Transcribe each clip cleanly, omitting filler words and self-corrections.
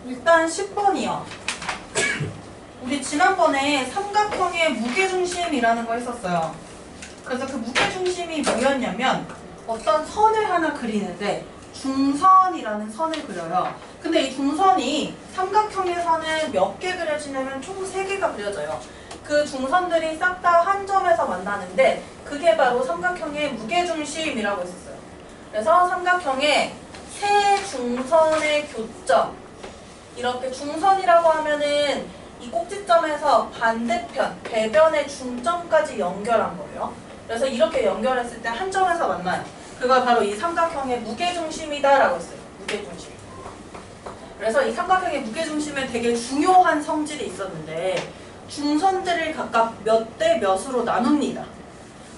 일단 10번이요. 우리 지난번에 삼각형의 무게중심이라는 거 했었어요. 그래서 그 무게중심이 뭐였냐면 어떤 선을 하나 그리는데 중선이라는 선을 그려요. 근데 이 중선이 삼각형의 선을 몇 개 그려지냐면 총 3개가 그려져요. 그 중선들이 싹 다 한 점에서 만나는데 그게 바로 삼각형의 무게중심이라고 했었어요. 그래서 삼각형의 세 중선의 교점, 이렇게 중선이라고 하면은 이 꼭지점에서 반대편, 배변의 중점까지 연결한 거예요. 그래서 이렇게 연결했을 때 한 점에서 만나요. 그걸 바로 이 삼각형의 무게중심이다라고 했어요. 무게중심. 그래서 이 삼각형의 무게중심에 되게 중요한 성질이 있었는데 중선들을 각각 몇 대 몇으로 나눕니다.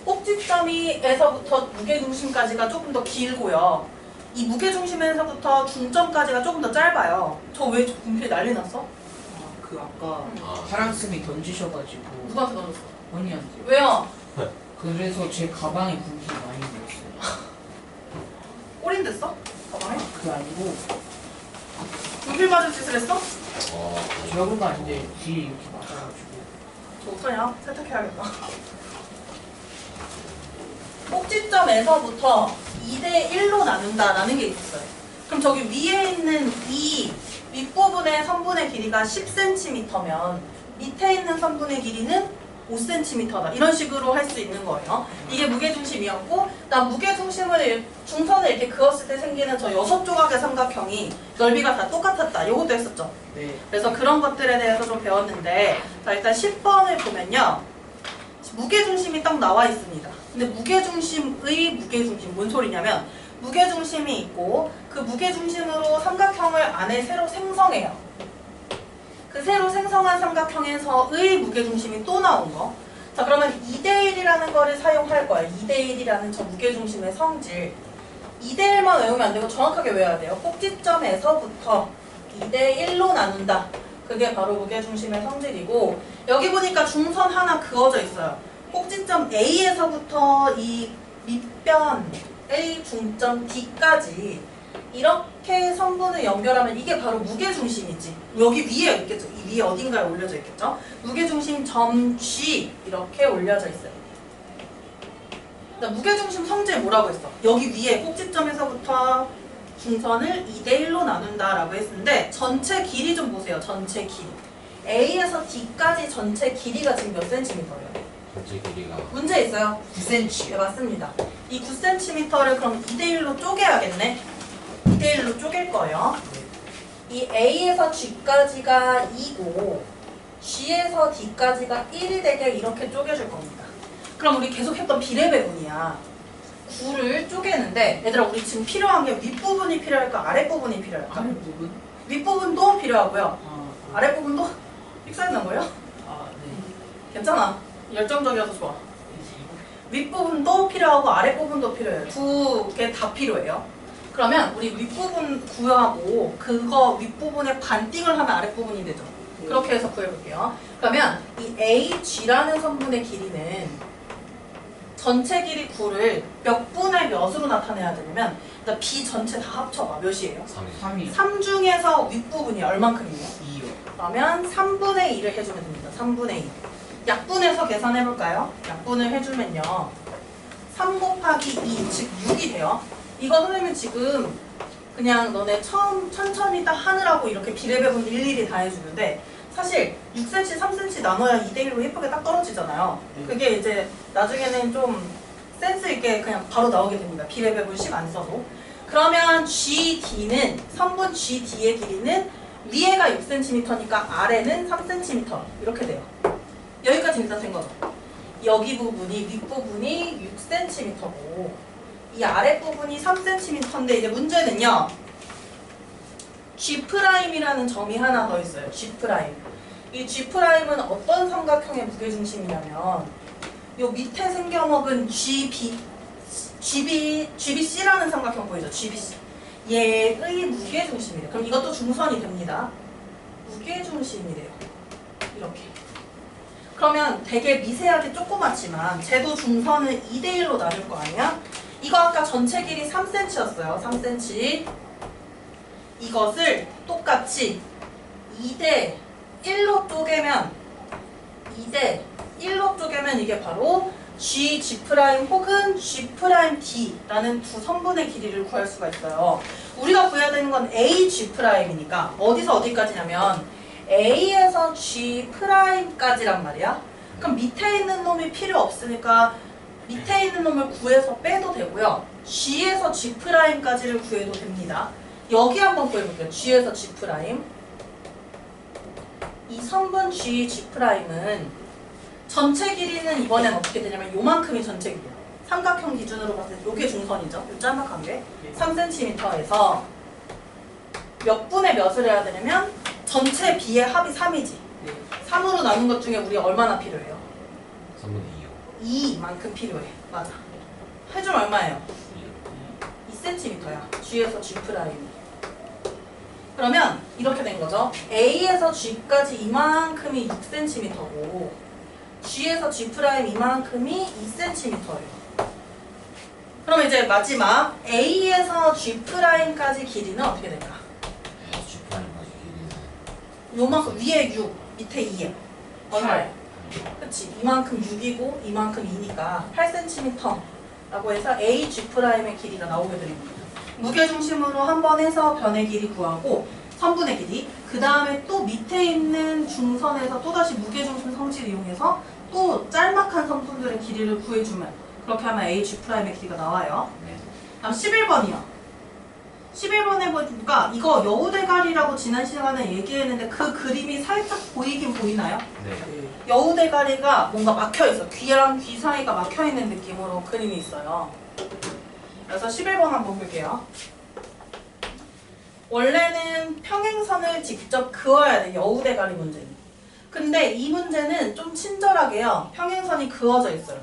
꼭지점에서부터 무게중심까지가 조금 더 길고요. 이 무게중심에서부터 중점까지가 조금 더 짧아요. 저 왜 분필 난리 났어? 그 아까 파랑쌤이 던지셔가지고 누구한테 던졌어? 언니한테. 왜요? 그래서 제 가방에 분필 많이 넣었어요. 꼬린 됐어? 가방에? 그게 아니고 분필 맞을 짓을 했어? 제가 그런 거 아닌데 뒤에 이렇게 맞아가지고. 저 어떡하냐? 세탁해야겠다. 꼭지점에서부터 2대1로 나눈다라는 게 있었어요. 그럼 저기 위에 있는 이 윗부분의 선분의 길이가 10cm면 밑에 있는 선분의 길이는 5cm다. 이런 식으로 할 수 있는 거예요. 이게 무게중심이었고, 난 무게중심을 중선을 이렇게 그었을 때 생기는 저 6조각의 삼각형이 넓이가 다 똑같았다. 이것도 했었죠. 네. 그래서 그런 것들에 대해서 좀 배웠는데, 자 일단 10번을 보면요. 무게중심이 딱 나와 있습니다. 근데 무게중심의 무게중심, 뭔 소리냐면 무게중심이 있고 그 무게중심으로 삼각형을 안에 새로 생성해요. 그 새로 생성한 삼각형에서의 무게중심이 또 나온 거. 자 그러면 2대1이라는 거를 사용할 거예요. 2대1이라는 저 무게중심의 성질. 2대1만 외우면 안 되고 정확하게 외워야 돼요. 꼭지점에서부터 2대1로 나눈다. 그게 바로 무게중심의 성질이고, 여기 보니까 중선 하나 그어져 있어요. 꼭지점 A에서부터 이 밑변 A 중점 D까지 이렇게 선분을 연결하면 이게 바로 무게중심이지. 여기 위에 있겠죠. 이 위에 어딘가에 올려져 있겠죠. 무게중심 점 G 이렇게 올려져 있어요. 무게중심 성질 뭐라고 했어? 여기 위에 꼭지점에서부터 중선을 2대1로 나눈다라고 했는데 전체 길이 좀 보세요. 전체 길이. A에서 D까지 전체 길이가 지금 몇 센티미터예요? 전체 길이가 문제 있어요. 9cm. 네, 맞습니다. 이 9cm를 그럼 2대1로 쪼개야겠네. 2대1로 쪼갤 거예요. 이 A에서 G까지가 2고 G에서 D까지가 1이 되게 이렇게 쪼개줄 겁니다. 그럼 우리 계속 했던 비례배분이야. 9를 쪼개는데 얘들아 우리 지금 필요한 게 윗부분이 필요할까 아랫부분이 필요할까? 아랫부분? 윗부분도 필요하고요. 아, 아랫부분도 픽사했나 거예요? 네. 괜찮아. 열정적이어서 좋아. 윗부분도 필요하고 아랫부분도 필요해요. 두 개 다 필요해요. 그러면 우리 윗부분 구하고 그거 윗부분에 반띵을 하면 아랫부분이 되죠. 그렇게 해서 구해볼게요. 그러면 이 AG라는 선분의 길이는 전체 길이 9를 몇 분의 몇으로 나타내야 되냐면 일단 B 전체 다 합쳐봐. 몇이에요? 3이 3이 3 중에서 윗부분이 얼만큼이에요? 2요. 그러면 3분의 2를 해주면 됩니다. 3분의 2. 약분해서 계산해볼까요? 약분을 해주면요. 3 곱하기 2, 즉 6이 돼요. 이거 선생님은 지금 그냥 너네 천천히 딱 하느라고 이렇게 비례배분 일일이 다 해주는데 사실 6cm, 3cm 나눠야 2대1로 예쁘게 딱 떨어지잖아요. 그게 이제 나중에는 좀 센스 있게 그냥 바로 나오게 됩니다. 비례배분식 안 써도. 그러면 GD는 선분 GD의 길이는 위에가 6cm니까 아래는 3cm 이렇게 돼요. 여기까지 일단 된 거죠. 여기 부분이 윗부분이 6cm고 이 아랫부분이 3cm인데 이제 문제는요. G'이라는 점이 하나 더 있어요. G'. 이 G'은 어떤 삼각형의 무게중심이냐면 요 밑에 생겨먹은 GBC라는 삼각형 보이죠? GBC. 얘의 무게중심이래요. 그럼 이것도 중선이 됩니다. 무게중심이래요. 이렇게. 그러면 되게 미세하게 조그맣지만 쟤도 중선을 2대1로 나눌 거 아니야? 이거 아까 전체 길이 3cm였어요. 3cm. 이것을 똑같이 2대 1로 쪼개면 2대 1로 쪼개면 이게 바로 G, G' 혹은 G' D라는 두 선분의 길이를 구할 수가 있어요. 우리가 구해야 되는 건 A, G'이니까 어디서 어디까지냐면 A에서 G'까지란 말이야. 그럼 밑에 있는 놈이 필요 없으니까 밑에 있는 놈을 구해서 빼도 되고요. G에서 G'까지를 구해도 됩니다. 여기 한번 구해볼게요. G에서 G'. 이 선분 G, G'은 전체 길이는 이번엔 어떻게 되냐면 요만큼이 전체 길이야. 삼각형 기준으로 봤을 때 요게 중선이죠. 요 짤막한 게 3cm에서 몇 분의 몇을 해야 되냐면 전체 B의 합이 3이지. 3으로 나눈 것 중에 우리 얼마나 필요해요? 3분의 2요. 2만큼 필요해. 맞아. 해주면 얼마예요? 2cm야. G에서 G'. 그러면 이렇게 된 거죠. A에서 G까지 이만큼이 6cm고 G에서 G' 이만큼이 2cm예요. 그럼 이제 마지막 A에서 G'까지 길이는 어떻게 될까? G'까지 길이는 요만큼 위에 6, 밑에 2야. 얼마예요? 그치. 이만큼 6이고 이만큼 2니까 8cm라고 해서 A, G'의 길이가 나오게 되는 겁니다. 무게중심으로 한 번 해서 변의 길이 구하고 선분의 길이, 그 다음에 또 밑에 있는 중선에서 또다시 무게중심 성질 이용해서 또 짤막한 선분들의 길이를 구해주면 그렇게 하면 A, G'의 길이가 나와요. 네. 다음 11번이요. 11번에 보니까 이거 여우대가리라고 지난 시간에 얘기했는데 그 그림이 살짝 보이긴 보이나요? 네. 여우대가리가 뭔가 막혀있어. 귀랑 귀 사이가 막혀있는 느낌으로 그림이 있어요. 그래서 11번 한번 볼게요. 원래는 평행선을 직접 그어야 돼. 여우대가리 문제는. 근데 이 문제는 좀 친절하게요. 평행선이 그어져 있어요.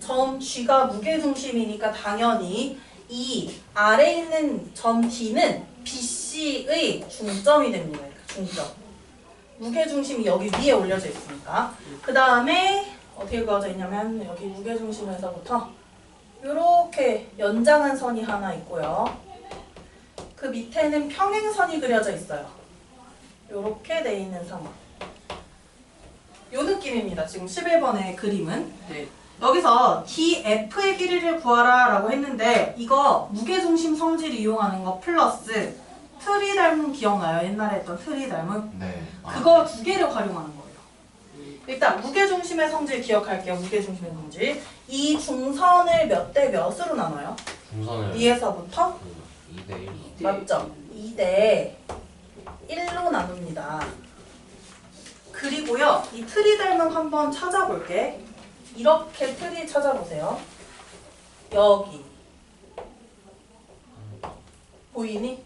점 G가 무게중심이니까 당연히 이 아래에 있는 점 D는 BC의 중점이 되는 거예요. 중점. 무게중심이 여기 위에 올려져 있으니까. 그 다음에 어떻게 그어져 있냐면 여기 무게중심에서부터 이렇게 연장한 선이 하나 있고요. 그 밑에는 평행선이 그려져 있어요. 이렇게 돼 있는 상황. 요 느낌입니다. 지금 11번의 그림은. 네. 여기서 DF의 길이를 구하라 라고 했는데 이거 무게중심 성질 이용하는 거 플러스 트리 닮은 기억나요? 옛날에 했던 트리 닮은? 네. 그거 두 개를 활용하는 거예요. 일단 무게중심의 성질 기억할게요. 무게중심의 성질. 이 중선을 몇 대 몇으로 나눠요? 중선을 2에서부터? 2대 1로. 맞죠? 2대 1로 나눕니다. 그리고요. 이 트리 닮은 한번 찾아볼게. 이렇게 트리 찾아보세요. 여기 보이니?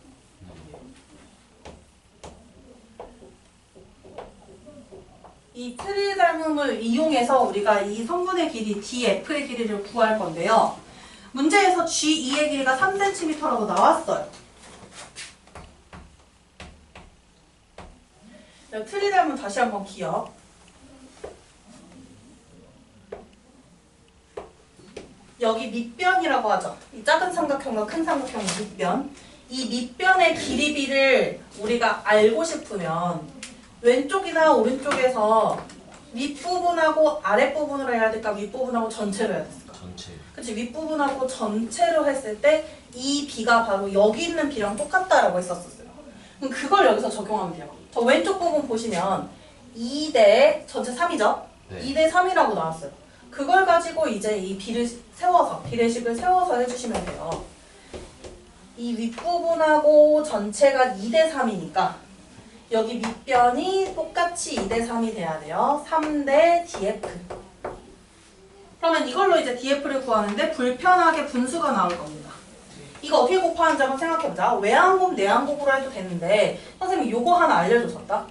이 트리 닮음을 이용해서 우리가 이 성분의 길이 DF의 길이를 구할 건데요. 문제에서 G2의 길이가 3cm라고 나왔어요. 트리 닮음 다시 한번 기억. 여기 밑변이라고 하죠. 이 작은 삼각형과 큰 삼각형의 밑변. 이 밑변의 길이비를 우리가 알고 싶으면 왼쪽이나 오른쪽에서 윗부분하고 아랫부분으로 해야 될까? 윗부분하고 전체로 해야 될까? 전체. 그치, 윗부분하고 전체로 했을 때 이 비가 바로 여기 있는 비랑 똑같다라고 했었어요. 그럼 그걸 여기서 적용하면 돼요. 저 왼쪽 부분 보시면 2대 전체 3이죠? 네. 2대 3이라고 나왔어요. 그걸 가지고 이제 이 비를 세워서, 비례식을 세워서 해주시면 돼요. 이 윗부분하고 전체가 2대 3이니까 여기 밑변이 똑같이 2대 3이 돼야 돼요. 3대 DF. 그러면 이걸로 이제 DF를 구하는데 불편하게 분수가 나올 겁니다. 이거 어떻게 곱하는지 한번 생각해보자. 외항곱, 내항곱으로 해도 되는데 선생님이 요거 하나 알려줬었다.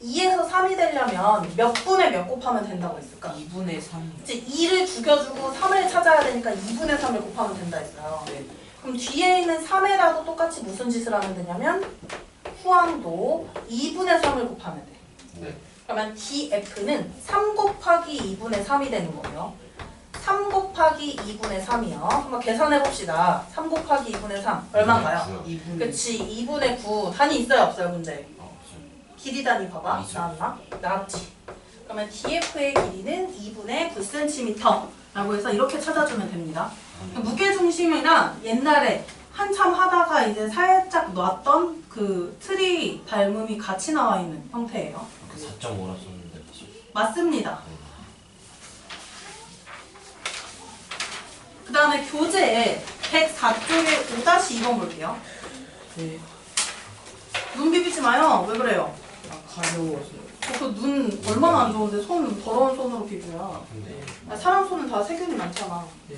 2에서 3이 되려면 몇 분의 몇 곱하면 된다고 했을까? 2분의 3이요. 이제 2를 죽여주고 3을 찾아야 되니까 2분의 3을 곱하면 된다 했어요. 네. 그럼 뒤에 있는 3에다도 똑같이 무슨 짓을 하면 되냐면 후항도 2분의 3을 곱하면 돼. 네. 그러면 DF는 3 곱하기 2분의 3이 되는 거예요. 3 곱하기 2분의 3이요. 한번 계산해 봅시다. 3 곱하기 2분의 3 얼마인가요? 2분. 그치, 2분의 9. 단위 있어요, 없어요, 문제? 없어요. 길이 단위 봐봐. 있죠. 나왔나? 나왔지. 그러면 DF의 길이는 2분의 9cm 라고 해서 이렇게 찾아주면 됩니다. 무게중심이랑 옛날에 한참 하다가 이제 살짝 놨던 그 트리 닮음이 같이 나와 있는 형태예요. 4.5라 썼는데 그치? 맞습니다. 그 다음에 교재에 104쪽에 5-2번 볼게요. 네. 눈 비비지 마요. 왜 그래요? 아, 가려워서요. 그 눈 얼마나 안 좋은데 손 더러운 손으로 비비면. 근데 사람 손은 다 세균이 많잖아. 네.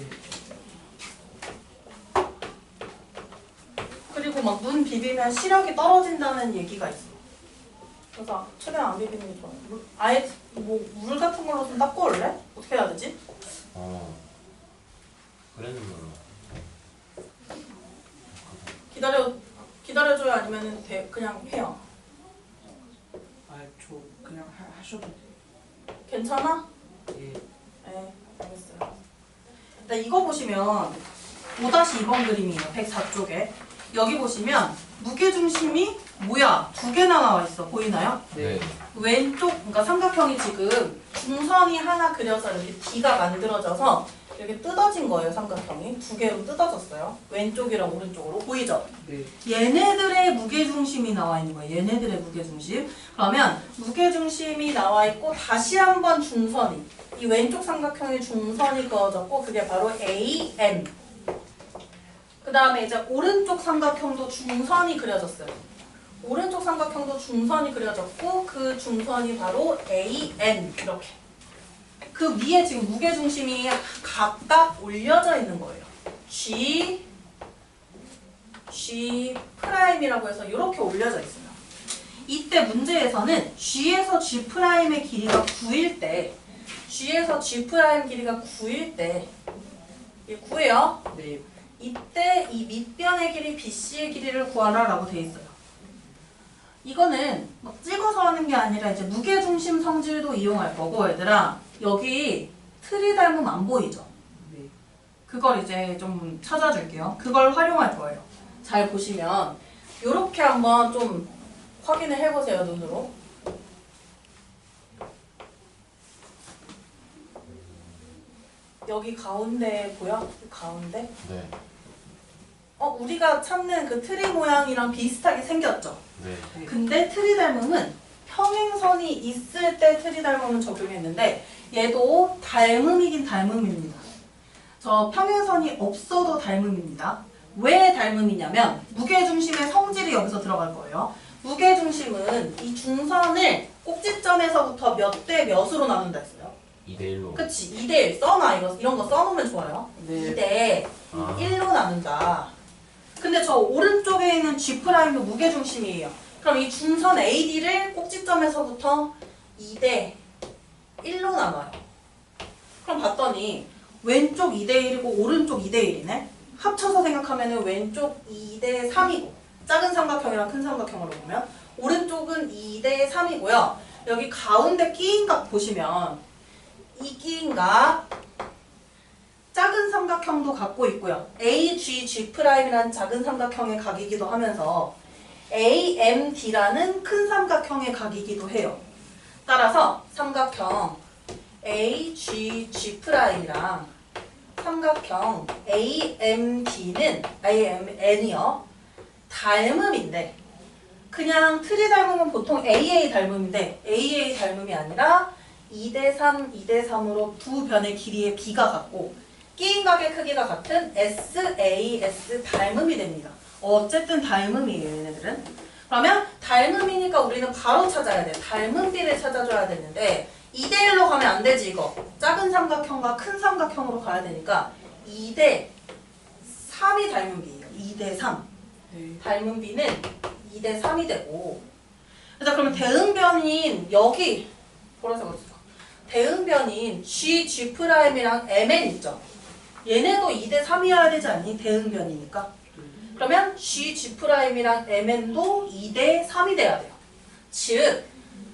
그리고 막 눈 비비면 시력이 떨어진다는 얘기가 있어. 그래서 최대한 안 비비는 게 좋아요. 아예 뭐 물 같은 걸로 좀 닦고 올래? 어떻게 해야 되지? 그랬는 걸로. 기다려줘요? 아니면 그냥 해요? 아, 저 그냥 하셔도 돼요. 괜찮아? 예. 네, 알겠어요. 일단 이거 보시면 5-2번 그림이에요. 104쪽에. 여기 보시면 무게중심이 뭐야? 2개나 나와 있어. 보이나요? 네. 왼쪽, 그러니까 삼각형이 지금 중선이 하나 그려서 이렇게 D가 만들어져서 이렇게 뜯어진 거예요. 삼각형이 2개로 뜯어졌어요. 왼쪽이랑 오른쪽으로. 보이죠? 네. 얘네들의 무게중심이 나와 있는 거예요. 얘네들의 무게중심. 그러면 무게중심이 나와 있고 다시 한번 중선이, 이 왼쪽 삼각형의 중선이 그어졌고 그게 바로 AM. 그 다음에 이제 오른쪽 삼각형도 중선이 그려졌어요. 오른쪽 삼각형도 중선이 그려졌고 그 중선이 바로 AN. 이렇게. 그 위에 지금 무게중심이 각각 올려져 있는 거예요. G 프라임이라고 해서 이렇게 올려져 있어요. 이때 문제에서는 G에서 G 프라임의 길이가 9일 때, G에서 G 프라임 길이가 9일 때, 이게 9예요. 네. 이때 이 밑변의 길이 BC의 길이를 구하라 라고 돼 있어요. 이거는 막 찍어서 하는 게 아니라 이제 무게중심 성질도 이용할 거고, 얘들아 여기 트리 닮음 안 보이죠? 네. 그걸 이제 좀 찾아줄게요. 그걸 활용할 거예요. 잘 보시면 이렇게 한번 좀 확인을 해보세요. 눈으로. 여기 가운데 보여? 가운데? 네. 우리가 찾는 그 트리 모양이랑 비슷하게 생겼죠? 네. 근데 트리 닮음은 평행선이 있을 때 트리 닮음은 적용했는데 얘도 닮음이긴 닮음입니다. 저 평행선이 없어도 닮음입니다. 왜 닮음이냐면 무게중심의 성질이 여기서 들어갈 거예요. 무게중심은 이 중선을 꼭지점에서부터 몇 대 몇으로 나눈다 했어요. 2대1로. 그치? 2대1 써놔. 이런 거 써놓으면 좋아요. 네. 2대 1로 나눈다. 근데 저 오른쪽에 있는 G'도 무게중심이에요. 그럼 이 중선 AD를 꼭지점에서부터 2대 1로 나눠요. 그럼 봤더니 왼쪽 2대 1이고 오른쪽 2대 1이네. 합쳐서 생각하면 왼쪽 2대 3이고 작은 삼각형이랑 큰 삼각형으로 보면 오른쪽은 2대 3이고요. 여기 가운데 끼인 각 보시면 이 끼인 각 작은 삼각형도 갖고 있고요. AGG'이라는 작은 삼각형의 각이기도 하면서 AMD라는 큰 삼각형의 각이기도 해요. 따라서 삼각형 AGG'이랑 삼각형 AMN이요. 닮음인데 그냥 트리 닮음은 보통 AA 닮음인데 AA 닮음이 아니라 2대 3, 2대 3으로 두 변의 길이의 비가 같고 끼인 각의 크기가 같은 SAS 닮음이 됩니다. 어쨌든 닮음이에요, 얘네들은. 그러면 닮음이니까 우리는 바로 찾아야 돼. 닮은 비를 찾아줘야 되는데 2대 1로 가면 안 되지, 이거. 작은 삼각형과 큰 삼각형으로 가야 되니까 2대 3이 닮은 비예요. 2대 3. 네. 닮은 비는 2대 3이 되고. 자, 그러면 대응변인 여기 보라색 어디서? 대응변인 G'이랑 MN 있죠? 얘네도 2대 3이어야 되지 않니? 대응변이니까. 그러면 G'이랑 MN도 2대 3이 돼야 돼요. 즉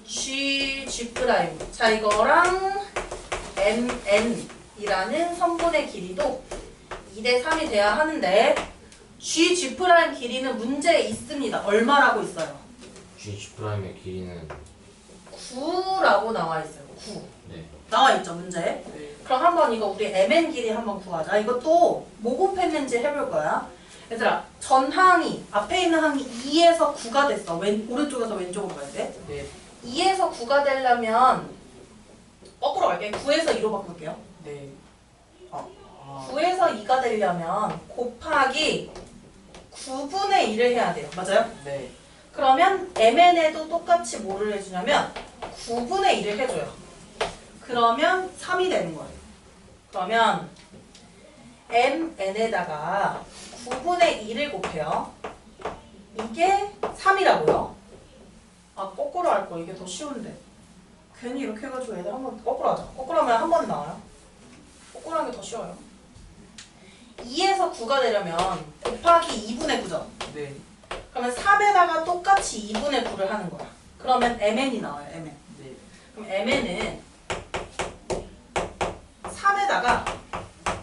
G 프라임. 자, 이거랑 MN이라는 선분의 길이도 2대 3이 돼야 하는데 G 프라임 길이는 문제에 있습니다. 얼마라고 있어요? G 프라임의 길이는 9라고 나와 있어요. 9. 네. 나와 있죠, 문제. 네. 그럼 한번 이거 우리 MN 길이 한번 구하자. 이것도 뭐 곱했는지 해볼 거야. 얘들아, 전 항이, 앞에 있는 항이 2에서 9가 됐어. 오른쪽에서 왼쪽으로 가야 돼. 네. 2에서 9가 되려면 거꾸로 갈게. 9에서 2로 바꿀게요. 네. 9에서 2가 되려면 곱하기 9분의 1을 해야 돼요. 맞아요? 네. 그러면 MN에도 똑같이 뭐를 해주냐면 9분의 1을 해줘요. 그러면 3이 되는 거예요. 그러면 MN에다가 9분의 1을 곱해요. 이게 3이라고요. 아, 거꾸로 할 거. 이게 더 쉬운데. 괜히 이렇게 해가지고 애들 한번 거꾸로 하자. 거꾸로 하면 한 번에 나와요. 거꾸로 하는 게 더 쉬워요. 2에서 9가 되려면 곱하기 2분의 9죠. 네. 그러면 3에다가 똑같이 2분의 9를 하는 거야. 그러면 MN이 나와요. MN. 네. 그럼 MN은 3에다가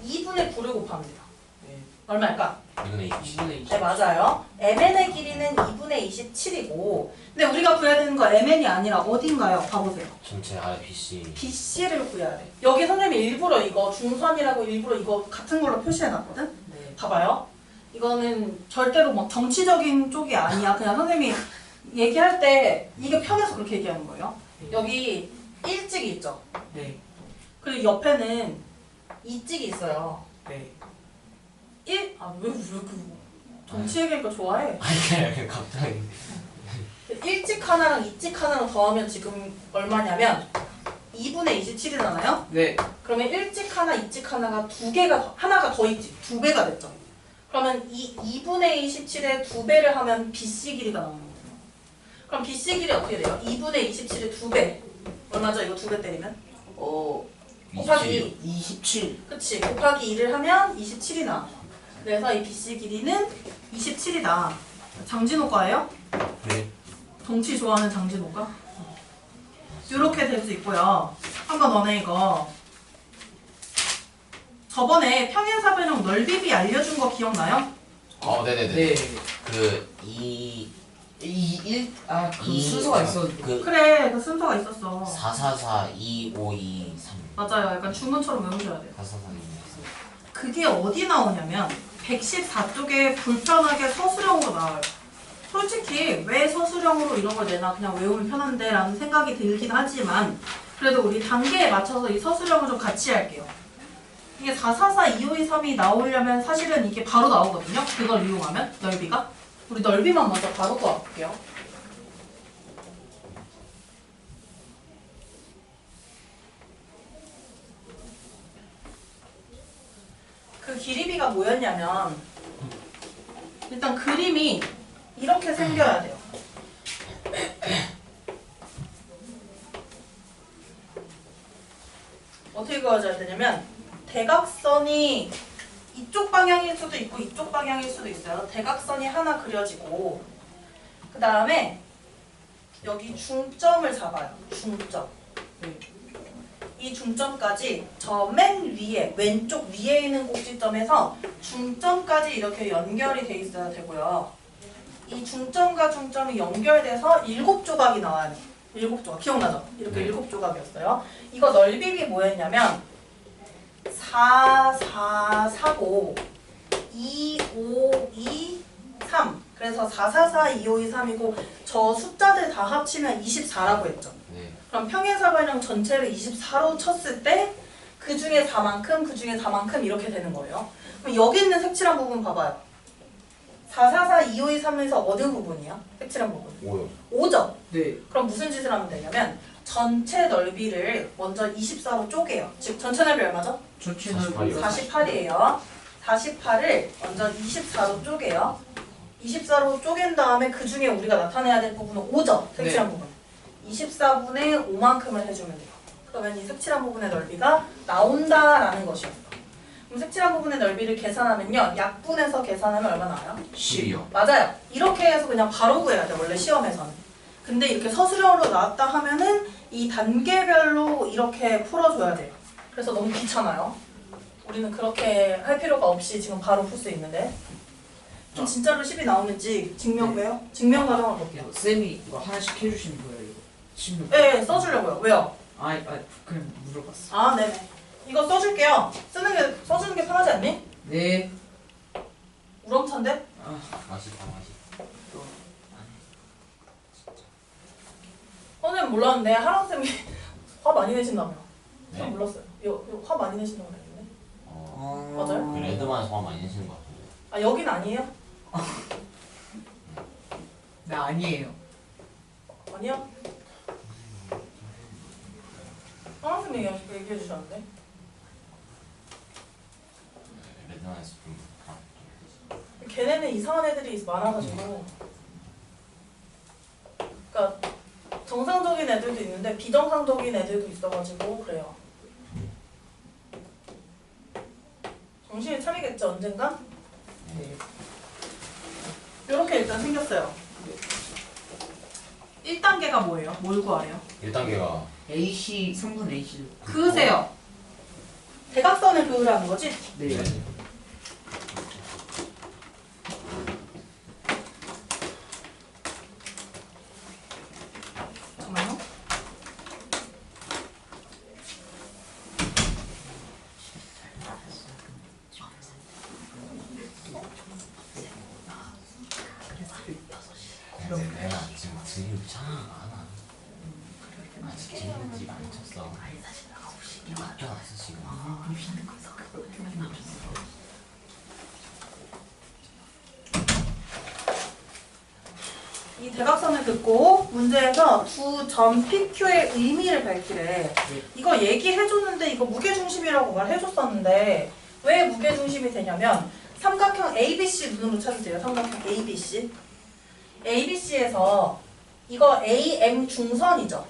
2분의 9를 곱합니다. 네. 얼마일까? 2분의 20. 2분의 20. 네, 맞아요. MN의 길이는 2분의 27이고 근데 우리가 구해야 되는 거 MN이 아니라 어딘가요? 봐보세요. 전체 RBC. BC를 구해야 돼. 여기 선생님이 일부러 이거 중선이라고 일부러 이거 같은 걸로 표시해놨거든? 네. 봐봐요. 이거는 절대로 막 정치적인 쪽이 아니야. 그냥 선생님이 얘기할 때 이게 편해서 그렇게 얘기하는 거예요. 여기 1찍이 있죠? 네. 그리고 옆에는 2찍이 있어요. 네. 왜 그 정치 얘기하니까 좋아해? 아니 그냥 갑자기. 1찍 하나랑 2찍 하나랑 더하면 지금 얼마냐면 2분의 27이잖아요? 네. 그러면 1찍 하나, 2찍 하나가 하나가 더 있지. 2배가 됐죠. 그러면 이 2분의 27에 2배를 하면 BC 길이가 나오는 거예요. 그럼 BC 길이 어떻게 돼요? 2분의 27의 2배. 얼마죠? 이거 2배 때리면? 곱하기 27. 그치. 곱하기 2를 하면 27이 나와요. 그래서 이 BC 길이는 27이다. 장진호과예요? 네. 정치 좋아하는 장진호과? 이렇게 될 수 있고요. 한번 너네 이거 저번에 평행사변형 넓이비 알려준 거 기억나요? 네네네. 네. 그 그 순서가 있었는데. 그 그래, 그 순서가 있었어. 444 2523. 맞아요. 약간 주문처럼 외우셔야 돼요. 444 그게 어디 나오냐면 114쪽에 불편하게 서술형으로 나와요. 솔직히 왜 서술형으로 이런 걸 내나 그냥 외우면 편한데 라는 생각이 들긴 하지만 그래도 우리 단계에 맞춰서 이 서술형을 좀 같이 할게요. 이게 444, 2523이 나오려면 사실은 이게 바로 나오거든요. 그걸 이용하면 넓이가. 우리 넓이만 먼저 바로 구해볼게요. 그 길이비가 뭐였냐면 일단 그림이 이렇게 생겨야 돼요. 어떻게 그려져야 되냐면 대각선이 이쪽 방향일 수도 있고 이쪽 방향일 수도 있어요. 대각선이 하나 그려지고 그 다음에 여기 중점을 잡아요. 중점. 이 중점까지 저 맨 위에 왼쪽 위에 있는 꼭지점에서 중점까지 이렇게 연결이 돼 있어야 되고요. 이 중점과 중점이 연결돼서 7조각이 나와야 돼요. 7조각 기억나죠? 이렇게 네. 7조각이었어요. 이거 넓이비 뭐였냐면 4, 4, 4고 2, 5, 2, 3 그래서 4, 4, 4, 2, 5, 2, 3이고 저 숫자들 다 합치면 24라고 했죠. 네. 그럼 평행사변형 전체를 24로 쳤을 때 그 중에 4만큼, 그 중에 4만큼 이렇게 되는 거예요. 그럼 여기 있는 색칠한 부분 봐봐요. 4, 4, 4, 2, 5, 2, 3에서 어느 부분이야? 색칠한 부분. 5요. 5점. 네. 그럼 무슨 짓을 하면 되냐면 전체 넓이를 먼저 24로 쪼개요. 즉 전체 넓이 얼마죠? 전체 48이요. 넓이 48이에요. 48을 먼저 24로 쪼개요. 24로 쪼갠 다음에 그 중에 우리가 나타내야 될 부분은 5점. 색칠한 부분. 24분의 5만큼을 해주면 돼요. 그러면 이 색칠한 부분의 넓이가 나온다라는 것이었어. 그럼 색칠한 부분의 넓이를 계산하면요. 약분해서 계산하면 얼마 나와요? 10이요. 맞아요. 이렇게 해서 그냥 바로 구해야 돼. 원래 시험에서는. 근데 이렇게 서술형으로 나왔다 하면은 이 단계별로 이렇게 풀어줘야 돼요. 그래서 너무 귀찮아요. 우리는 그렇게 할 필요가 없이 지금 바로 풀 수 있는데. 좀 진짜로 10이 나오는지 증명 왜요? 증명 과정을 볼게요. 쌤이 이거 하나씩 해주시는 거예요 이거? 16. 네, 써주려고요. 왜요? 그냥 물어봤어. 아, 네네. 이거 써줄게요. 써주는 게 편하지 않니? 네. 우렁찬데? 맛있다 맛있다. 선생님 몰랐는데 하랑쌤이 화 많이 내신다며. 네? 전 몰랐어요. 이거 화 많이 내신다고 그랬는데. 맞아요? 그 레드만 소화 많이 내시는 것 같은데. 아, 여긴 아니에요? 네 아니에요. 아니요? 하랑쌤 얘기해 주셨는데. 레드만에서 좀 걔네는 이상한 애들이 많아가지고. 그러니까 정상적인 애들도 있는데 비정상적인 애들도 있어가지고 그래요. 정신이 차리겠죠 언젠가? 네. 이렇게 일단 생겼어요. 1단계가 뭐예요? 뭘 구하래요? 1단계가 AC 3분 AC. 그으세요. 대각선을 그으라는 거지? 네. 잠깐만요. 내가 지금 드립 참 많아. 아직 드립이 안 쳤어. 이거 아껴놨어 지금. 이 대각선을 긋고 문제에서 두 점 PQ의 의미를 밝히래. 이거 얘기해줬는데 이거 무게중심이라고 말해줬었는데 왜 무게중심이 되냐면 삼각형 ABC 눈으로 찾으세요. 삼각형 ABC. ABC에서 이거 AM 중선이죠.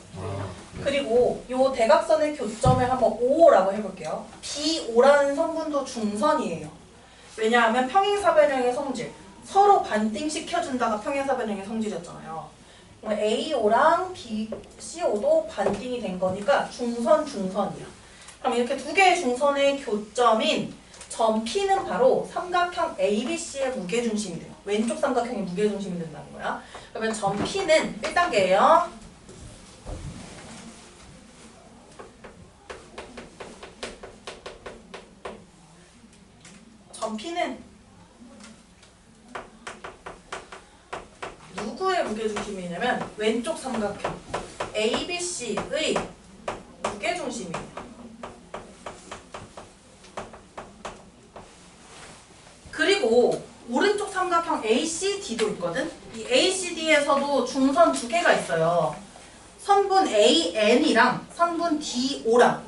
그리고 이 대각선의 교점을 한번 O라고 해볼게요. BO라는 성분도 중선이에요. 왜냐하면 평행사변형의 성질. 서로 반띵시켜준다가 평행사변형의 성질이었잖아요. AO랑 BCO도 반띵이 된 거니까 중선이야. 그럼 이렇게 두 개의 중선의 교점인 점 P는 바로 삼각형 ABC의 무게중심이 돼요. 왼쪽 삼각형의 무게중심이 된다는 거야. 그러면 점 P는 1단계예요. 점 P는 누구의 무게중심이냐면 왼쪽 삼각형 ABC의 무게중심이에요. 그리고 오른쪽 삼각형 ACD도 있거든? 이 ACD에서도 중선 두 개가 있어요. 선분 AN이랑 선분 DO랑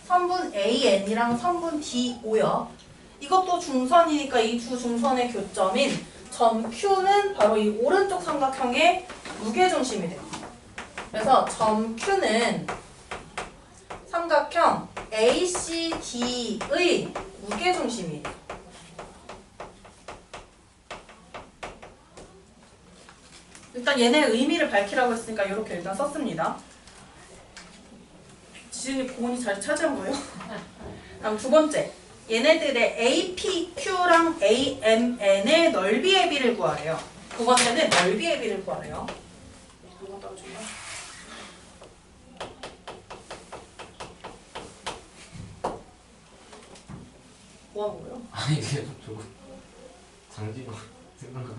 선분 AN이랑 선분 DO요. 이것도 중선이니까 이 두 중선의 교점인 점 Q는 바로 이 오른쪽 삼각형의 무게중심이 돼요. 그래서 점 Q는 삼각형 ACD의 무게중심이에요. 일단 얘네 의미를 밝히라고 했으니까 이렇게 일단 썼습니다. 지진이 고은이 잘 차지한 거예요? 다음 두 번째. 얘네들의 APQ랑 AMN의 넓이의 비를 구하래요. 두 번째는 넓이의 비를 구하래요. 이거 따라줄까? 뭐 하는 거예요? 아니 계속 저거 장지가 생각나서.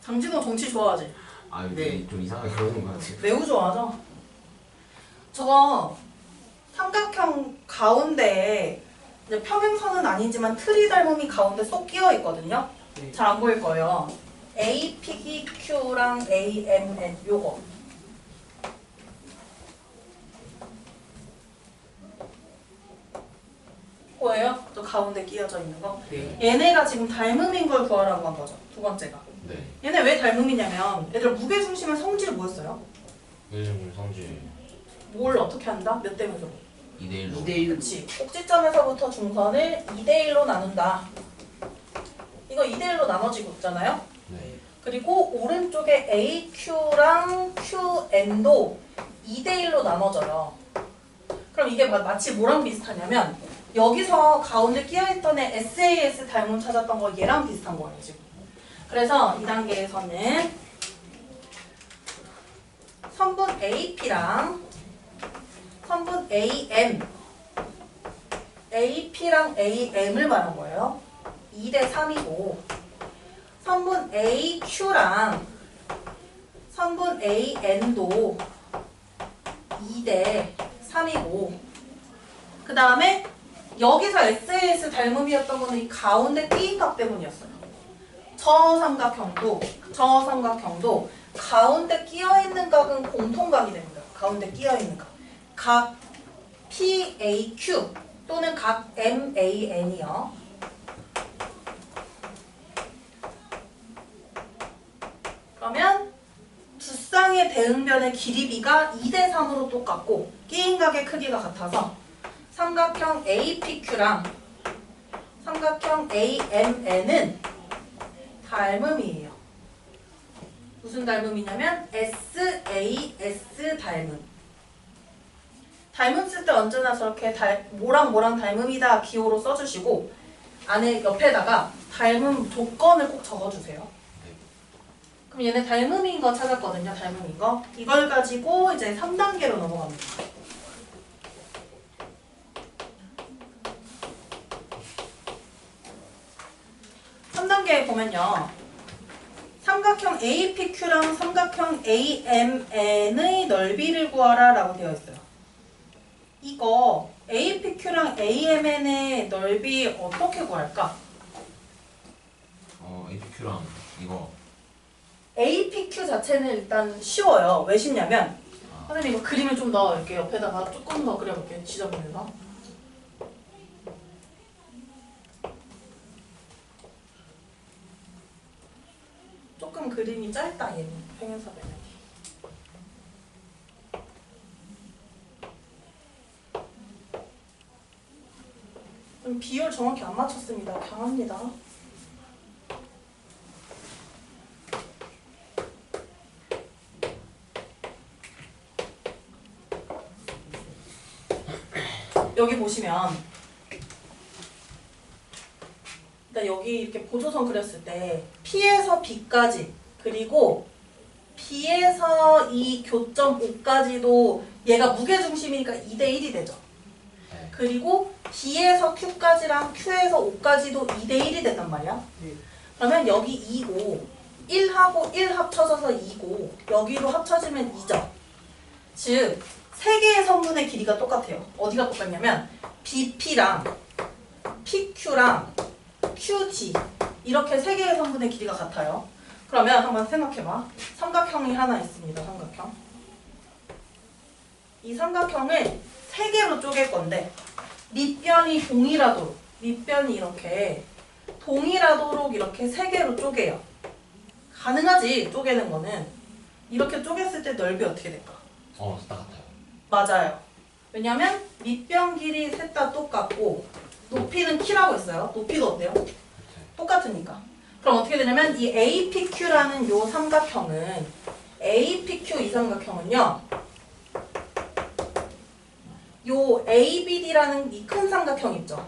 장진호 정치 좋아하지? 아 이게 좀 이상하게 그러는 거 같아. 매우 좋아하죠? 저거 삼각형 가운데에 이제 평행선은 아니지만 틀이 닮음이 가운데 쏙 끼어 있거든요. 네. 잘 안 보일 거예요. APQ랑 AMN 요거. 뭐예요? 저 가운데 끼어져 있는 거. 네. 얘네가 지금 닮음인 걸 구하라고 한 거죠. 두 번째가. 네. 얘네 왜 닮음이냐면 얘들 무게중심의 성질이 뭐였어요? 요즘 성질 뭘 어떻게 한다? 몇 대 몇으로? 2대1로. 2대1. 그렇지. 꼭지점에서부터 중선을 2대1로 나눈다. 이거 2대1로 나눠지고 있잖아요. 네. 그리고 오른쪽에 AQ랑 QM n도 2대1로 나눠져요. 그럼 이게 마치 뭐랑 비슷하냐면 여기서 가운데 끼어있던 애 SAS 닮음 찾았던 거 얘랑 비슷한 거예요 지금. 그래서 이 단계에서는 선분 AP랑 선분 AM AP랑 AM을 말한 거예요. 2대 3이고 선분 AQ랑 선분 AN도 2대 3이고 그 다음에 여기서 SAS 닮음이었던 거는 이 가운데 끼인 각 때문이었어요. 저 삼각형도 가운데 끼어있는 각은 공통각이 됩니다. 가운데 끼어있는 각. 각 PAQ 또는 각 MAN이요. 그러면 두 쌍의 대응변의 길이비가 2대 3으로 똑같고 끼인 각의 크기가 같아서 삼각형 APQ랑 삼각형 AMN은 닮음이에요. 무슨 닮음이냐면 SAS 닮음. 닮음 쓸 때 언제나 저렇게 뭐랑 닮음이다 기호로 써주시고 안에 옆에다가 닮음 조건을 꼭 적어주세요. 그럼 얘네 닮음인 거 찾았거든요. 닮음인 거. 이걸 가지고 이제 3단계로 넘어갑니다. 에 보면요. 삼각형 APQ랑 삼각형 AMN의 넓이를 구하라 라고 되어 있어요. 이거 APQ랑 AMN의 넓이 어떻게 구할까? APQ랑 이거 APQ 자체는 일단 쉬워요. 왜 쉽냐면 선생님 이거 그림을 좀 더 이렇게 옆에다가 조금 더 그려볼게요. 지저분해서. 조금 그림이 짧다 얘는 평행사 변형이. 비율 정확히 안 맞췄습니다. 강합니다. 여기 보시면 일단 여기 이렇게 보조선 그렸을 때 P에서 B까지 그리고 B에서 이 교점 O까지도 얘가 무게중심이니까 2대1이 되죠. 네. 그리고 B에서 Q까지랑 Q에서 O까지도 2대1이 된단 말이야. 그러면 여기 2고 1하고 1 합쳐져서 2고 여기로 합쳐지면 2죠. 즉 3개의 선분의 길이가 똑같아요. 어디가 똑같냐면 BP랑 PQ랑 QG 이렇게 3개의 선분의 길이가 같아요. 그러면 한번 생각해봐. 삼각형이 하나 있습니다. 삼각형. 이 삼각형을 3개로 쪼갤 건데 밑변이 동일하도록 밑변이 이렇게 동일하도록 이렇게 3개로 쪼개요. 가능하지 쪼개는 거는. 이렇게 쪼갰을 때 넓이 어떻게 될까? 똑같아요. 맞아요. 왜냐면 밑변 길이 셋 다 똑같고 높이는 키라고 했어요. 높이도 어때요? 똑같으니까. 그럼 어떻게 되냐면 이 APQ라는 요 삼각형은 APQ 이 삼각형은요. 요 ABD라는 이 큰 삼각형 있죠.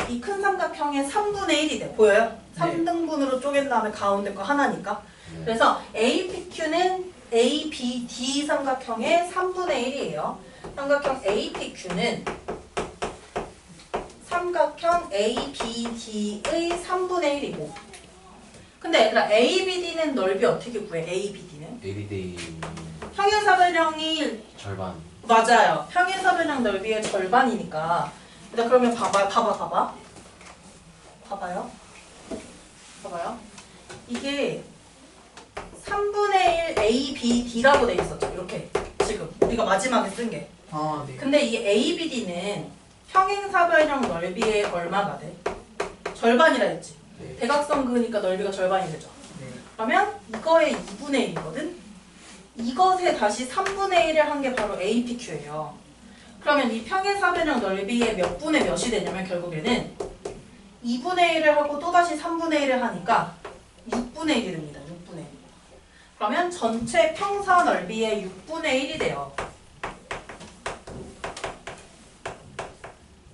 이 큰 삼각형의 3분의 1이 돼. 보여요? 3등분으로 쪼갠 다음에 가운데 거 하나니까. 그래서 APQ는 ABD 삼각형의 3분의 1이에요. 삼각형 APQ는 삼각형 ABD의 3분의 1이고. 근데 얘들아 ABD는 넓이 어떻게 구해? ABD는? ABD 평행사변형이 절반. 맞아요. 평행사변형 넓이의 절반이니까. 일단 그러면 봐봐요. 이게 3분의 1 ABD라고 돼 있었죠. 이렇게 지금 우리가 마지막에 쓴 게. 네. 근데 이 ABD는 평행사변형 넓이의 얼마가 돼? 절반이라 했지. 네. 대각선 그으니까 넓이가 절반이 되죠. 네. 그러면 이거의 2분의 1이거든? 이것에 다시 3분의 1을 한 게 바로 APQ예요. 그러면 이 평행사변형 넓이의 몇 분의 몇이 되냐면 결국에는 2분의 1을 하고 또다시 3분의 1을 하니까 6분의 1이 됩니다. 6분의 1. 그러면 전체 평사 넓이의 6분의 1이 돼요.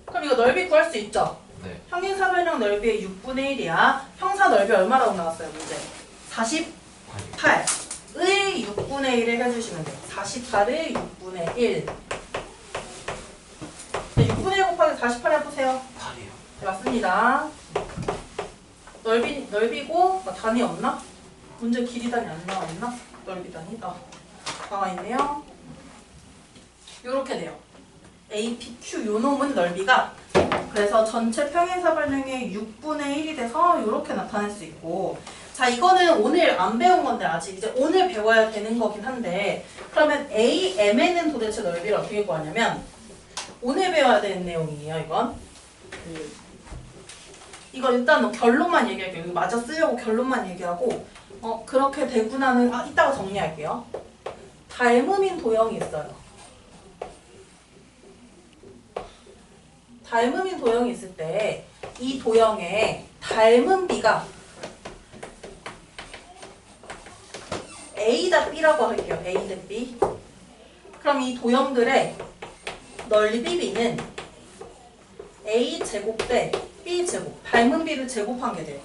그럼 이거 넓이 구할 수 있죠? 네. 평행사변형 넓이의 6분의 1이야. 평사 넓이 얼마라고 나왔어요, 문제? 48의 6분의 1을 해주시면 돼요. 48의 6분의 1. 6분의 1 곱하기 48 해보세요. 8이요. 네, 맞습니다. 넓이고, 단위 없나? 문제 길이 단위 안 나와있나? 넓이 단위? 나와있네요. 요렇게 돼요. APQ 요 놈은 넓이가 그래서 전체 평행사변형의 6분의 1이 돼서 이렇게 나타낼 수 있고, 자 이거는 오늘 안 배운 건데 아직 이제 오늘 배워야 되는 거긴 한데, 그러면 AMN은 도대체 넓이를 어떻게 구하냐면 오늘 배워야 되는 내용이에요. 이거 일단 결론만 얘기할게요. 이거 마저 쓰려고 결론만 얘기하고 그렇게 되고 나는 이따가 정리할게요. 닮음인 도형이 있어요. 닮음인 도형이 있을 때 이 도형의 닮은 비가 A 대 B라고 할게요. A 대 B. 그럼 이 도형들의 넓이 B는 A 제곱 대 B 제곱, 닮은 B를 제곱한 게 돼요.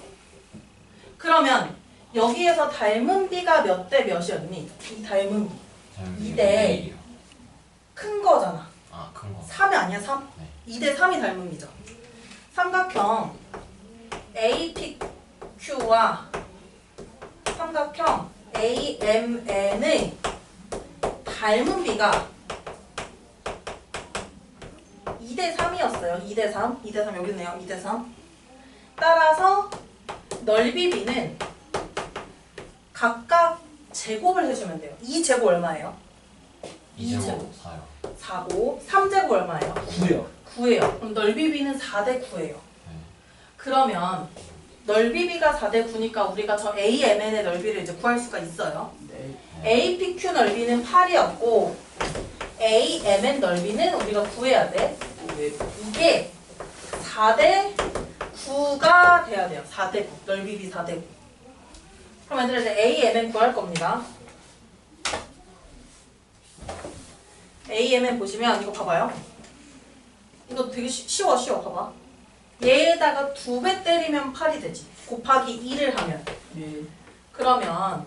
그러면 여기에서 닮은 B가 몇 대 몇이었니? 이 닮은 B 2대 큰 거잖아. 아, 큰 거. 3이 아니야, 3? 네. 2대 3이 닮은 B죠. 삼각형 APQ와 삼각형 AMN의 닮은 B가 2대 3이었어요. 2대 3. 2대 3 여기 있네요. 2대 3. 따라서 넓이 B는 각각 제곱을 해주면 돼요. 2제곱 얼마예요? 2제곱 4요. 4고 3제곱 얼마예요? 9요. 9예요. 그럼 넓이 B는 4대 9예요. 네. 그러면 넓이 B가 4대 9니까 우리가 저 AMN의 넓이를 이제 구할 수가 있어요. 네. APQ 넓이는 8이었고 AMN 넓이는 우리가 구해야 돼. 네. 이게 4대 9가 돼야 돼요. 4대 9. 넓이 B 4대 9. 그럼 얘들아 이제 AMN 구할 겁니다. AMN 보시면 이거 봐봐요. 이거 되게 쉬워. 봐봐. 얘에다가 2배 때리면 8이 되지. 곱하기 2를 하면. 네. 그러면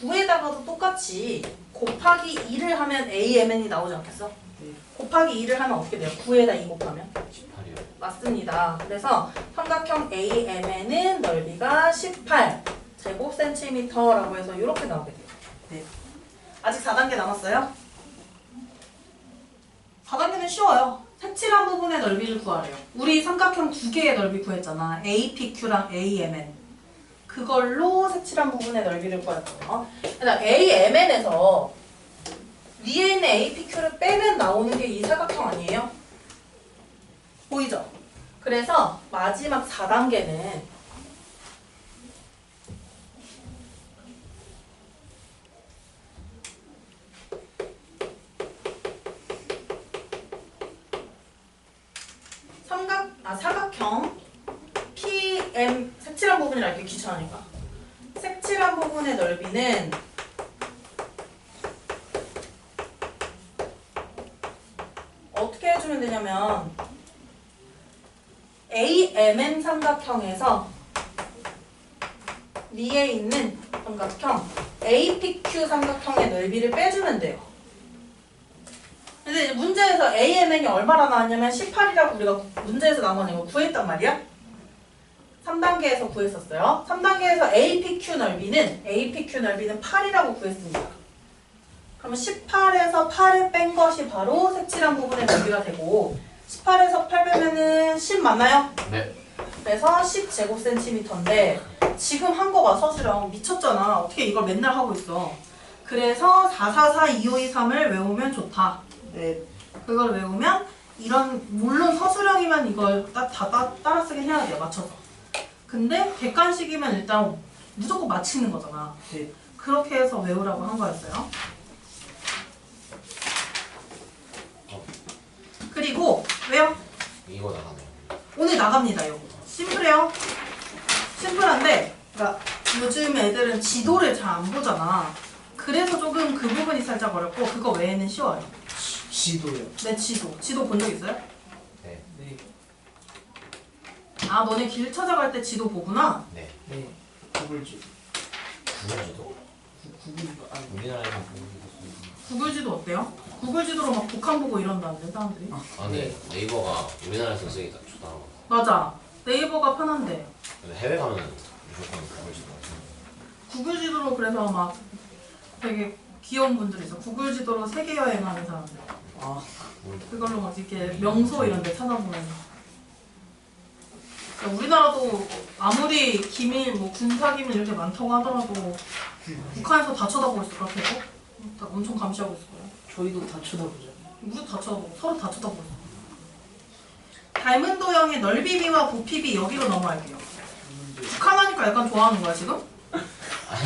9에다가도 똑같이 곱하기 2를 하면 AMN이 나오지 않겠어? 네. 곱하기 2를 하면 어떻게 돼요? 9에다 2 곱하면? 18이요. 맞습니다. 그래서 삼각형 AMN은 넓이가 18 제곱센티미터라고 해서 이렇게 나오게 돼요. 네. 아직 4단계 남았어요? 4단계는 쉬워요. 색칠한 부분의 넓이를 구하래요. 우리 삼각형 2개의 넓이 구했잖아. APQ랑 AMN. 그걸로 색칠한 부분의 넓이를 구했거든요. 그다음 AMN에서 위에 있는 APQ를 빼면 나오는 게 이 사각형 아니에요? 보이죠? 그래서 마지막 4단계는 사각형 PM 색칠한 부분이라 이렇게 귀찮으니까 색칠한 부분의 넓이는 어떻게 해주면 되냐면 AMN 삼각형에서 위에 있는 삼각형 APQ 삼각형의 넓이를 빼주면 돼요. 근데 이제 문제에서 AMN이 얼마나 나왔냐면 18이라고 우리가 문제에서 나온 거 구했단 말이야. 3단계에서 구했었어요. 3단계에서 APQ 넓이는 8이라고 구했습니다. 그러면 18에서 8을 뺀 것이 바로 색칠한 부분의 넓이가 되고 18에서 8 빼면은 10 맞나요? 네. 그래서 10제곱센티미터인데 지금 한 거 봐, 서술형. 미쳤잖아. 어떻게 이걸 맨날 하고 있어. 그래서 444, 2523을 외우면 좋다. 네. 그걸 외우면 물론 서술형이면 이걸 다 따라 쓰긴 해야 돼요. 맞춰서. 근데 객관식이면 일단 무조건 맞히는 거잖아. 네. 그렇게 해서 외우라고 한 거였어요. 그리고 왜요? 이거 나가네요. 오늘 나갑니다. 이거 심플해요. 심플한데 그러니까 요즘 애들은 지도를 잘 안 보잖아. 그래서 조금 그 부분이 살짝 어렵고 그거 외에는 쉬워요. 지도요. 내 지도 본 적 있어요? 네. 네. 아 너네 길 찾아갈 때 지도 보구나? 네. 네. 구글지. 구글지도? 구글이가 아니. 우리나라에는 구글지도 구글 지도 어때요? 구글 지도로 막 북한 보고 이런다는데 사람들이. 아, 네. 네이버가 우리나라에서 쓰기 딱 좋다고. 맞아. 네이버가 편한데 근데 해외 가면은 무조건 구글지도. 구글 지도로 그래서 막 되게 귀여운 분들이 있어. 구글 지도로 세계 여행하는 사람들. 아. 그걸로 막 이렇게 명소 이런 데 찾아보면서. 그러니까 우리나라도 아무리 기밀, 뭐 군사 기밀 이렇게 많다고 하더라도 북한에서 다 쳐다보고 있을 것 같아서 다 엄청 감시하고 있을 거예요. 저희도 다 쳐다보죠. 우리도 다 쳐다보고 서로 다 쳐다보고 있어. 닮은 도형의 넓이비와 부피비 여기로 넘어갈게요. 북한 하니까 약간 좋아하는 거야 지금?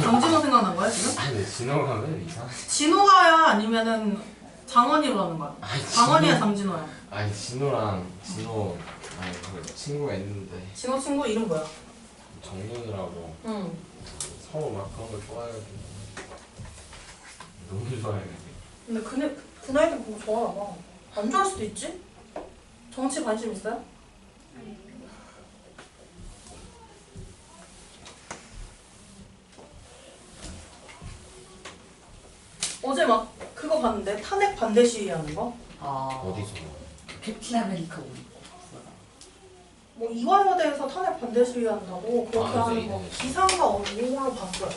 정진호 생각난 거야 지금? 아니, 근데 진호가 왜 이상하지? 진호가야 아니면은 장원이로 하는 거야? 아니, 장원이야 장진호야? 아니, 진호, 아니, 그 친구가 있는데, 진호 친구 이름 뭐야? 정윤이라고 응. 서로 막 그런 걸 좋아해가지고. 너무 좋아해가지고. 근데 그 나이 때 보고 좋아하나 봐. 안 좋아할 수도 있지? 정치 관심 있어요? 어제 막 그거 봤는데 탄핵 반대 시위하는 거? 아. 어디서? 캡틴 아메리카 우리. 뭐 이화여대에서 탄핵 반대 시위한다고 그렇게 아, 하는 네, 거 네. 기사인가 어디로 봤어요.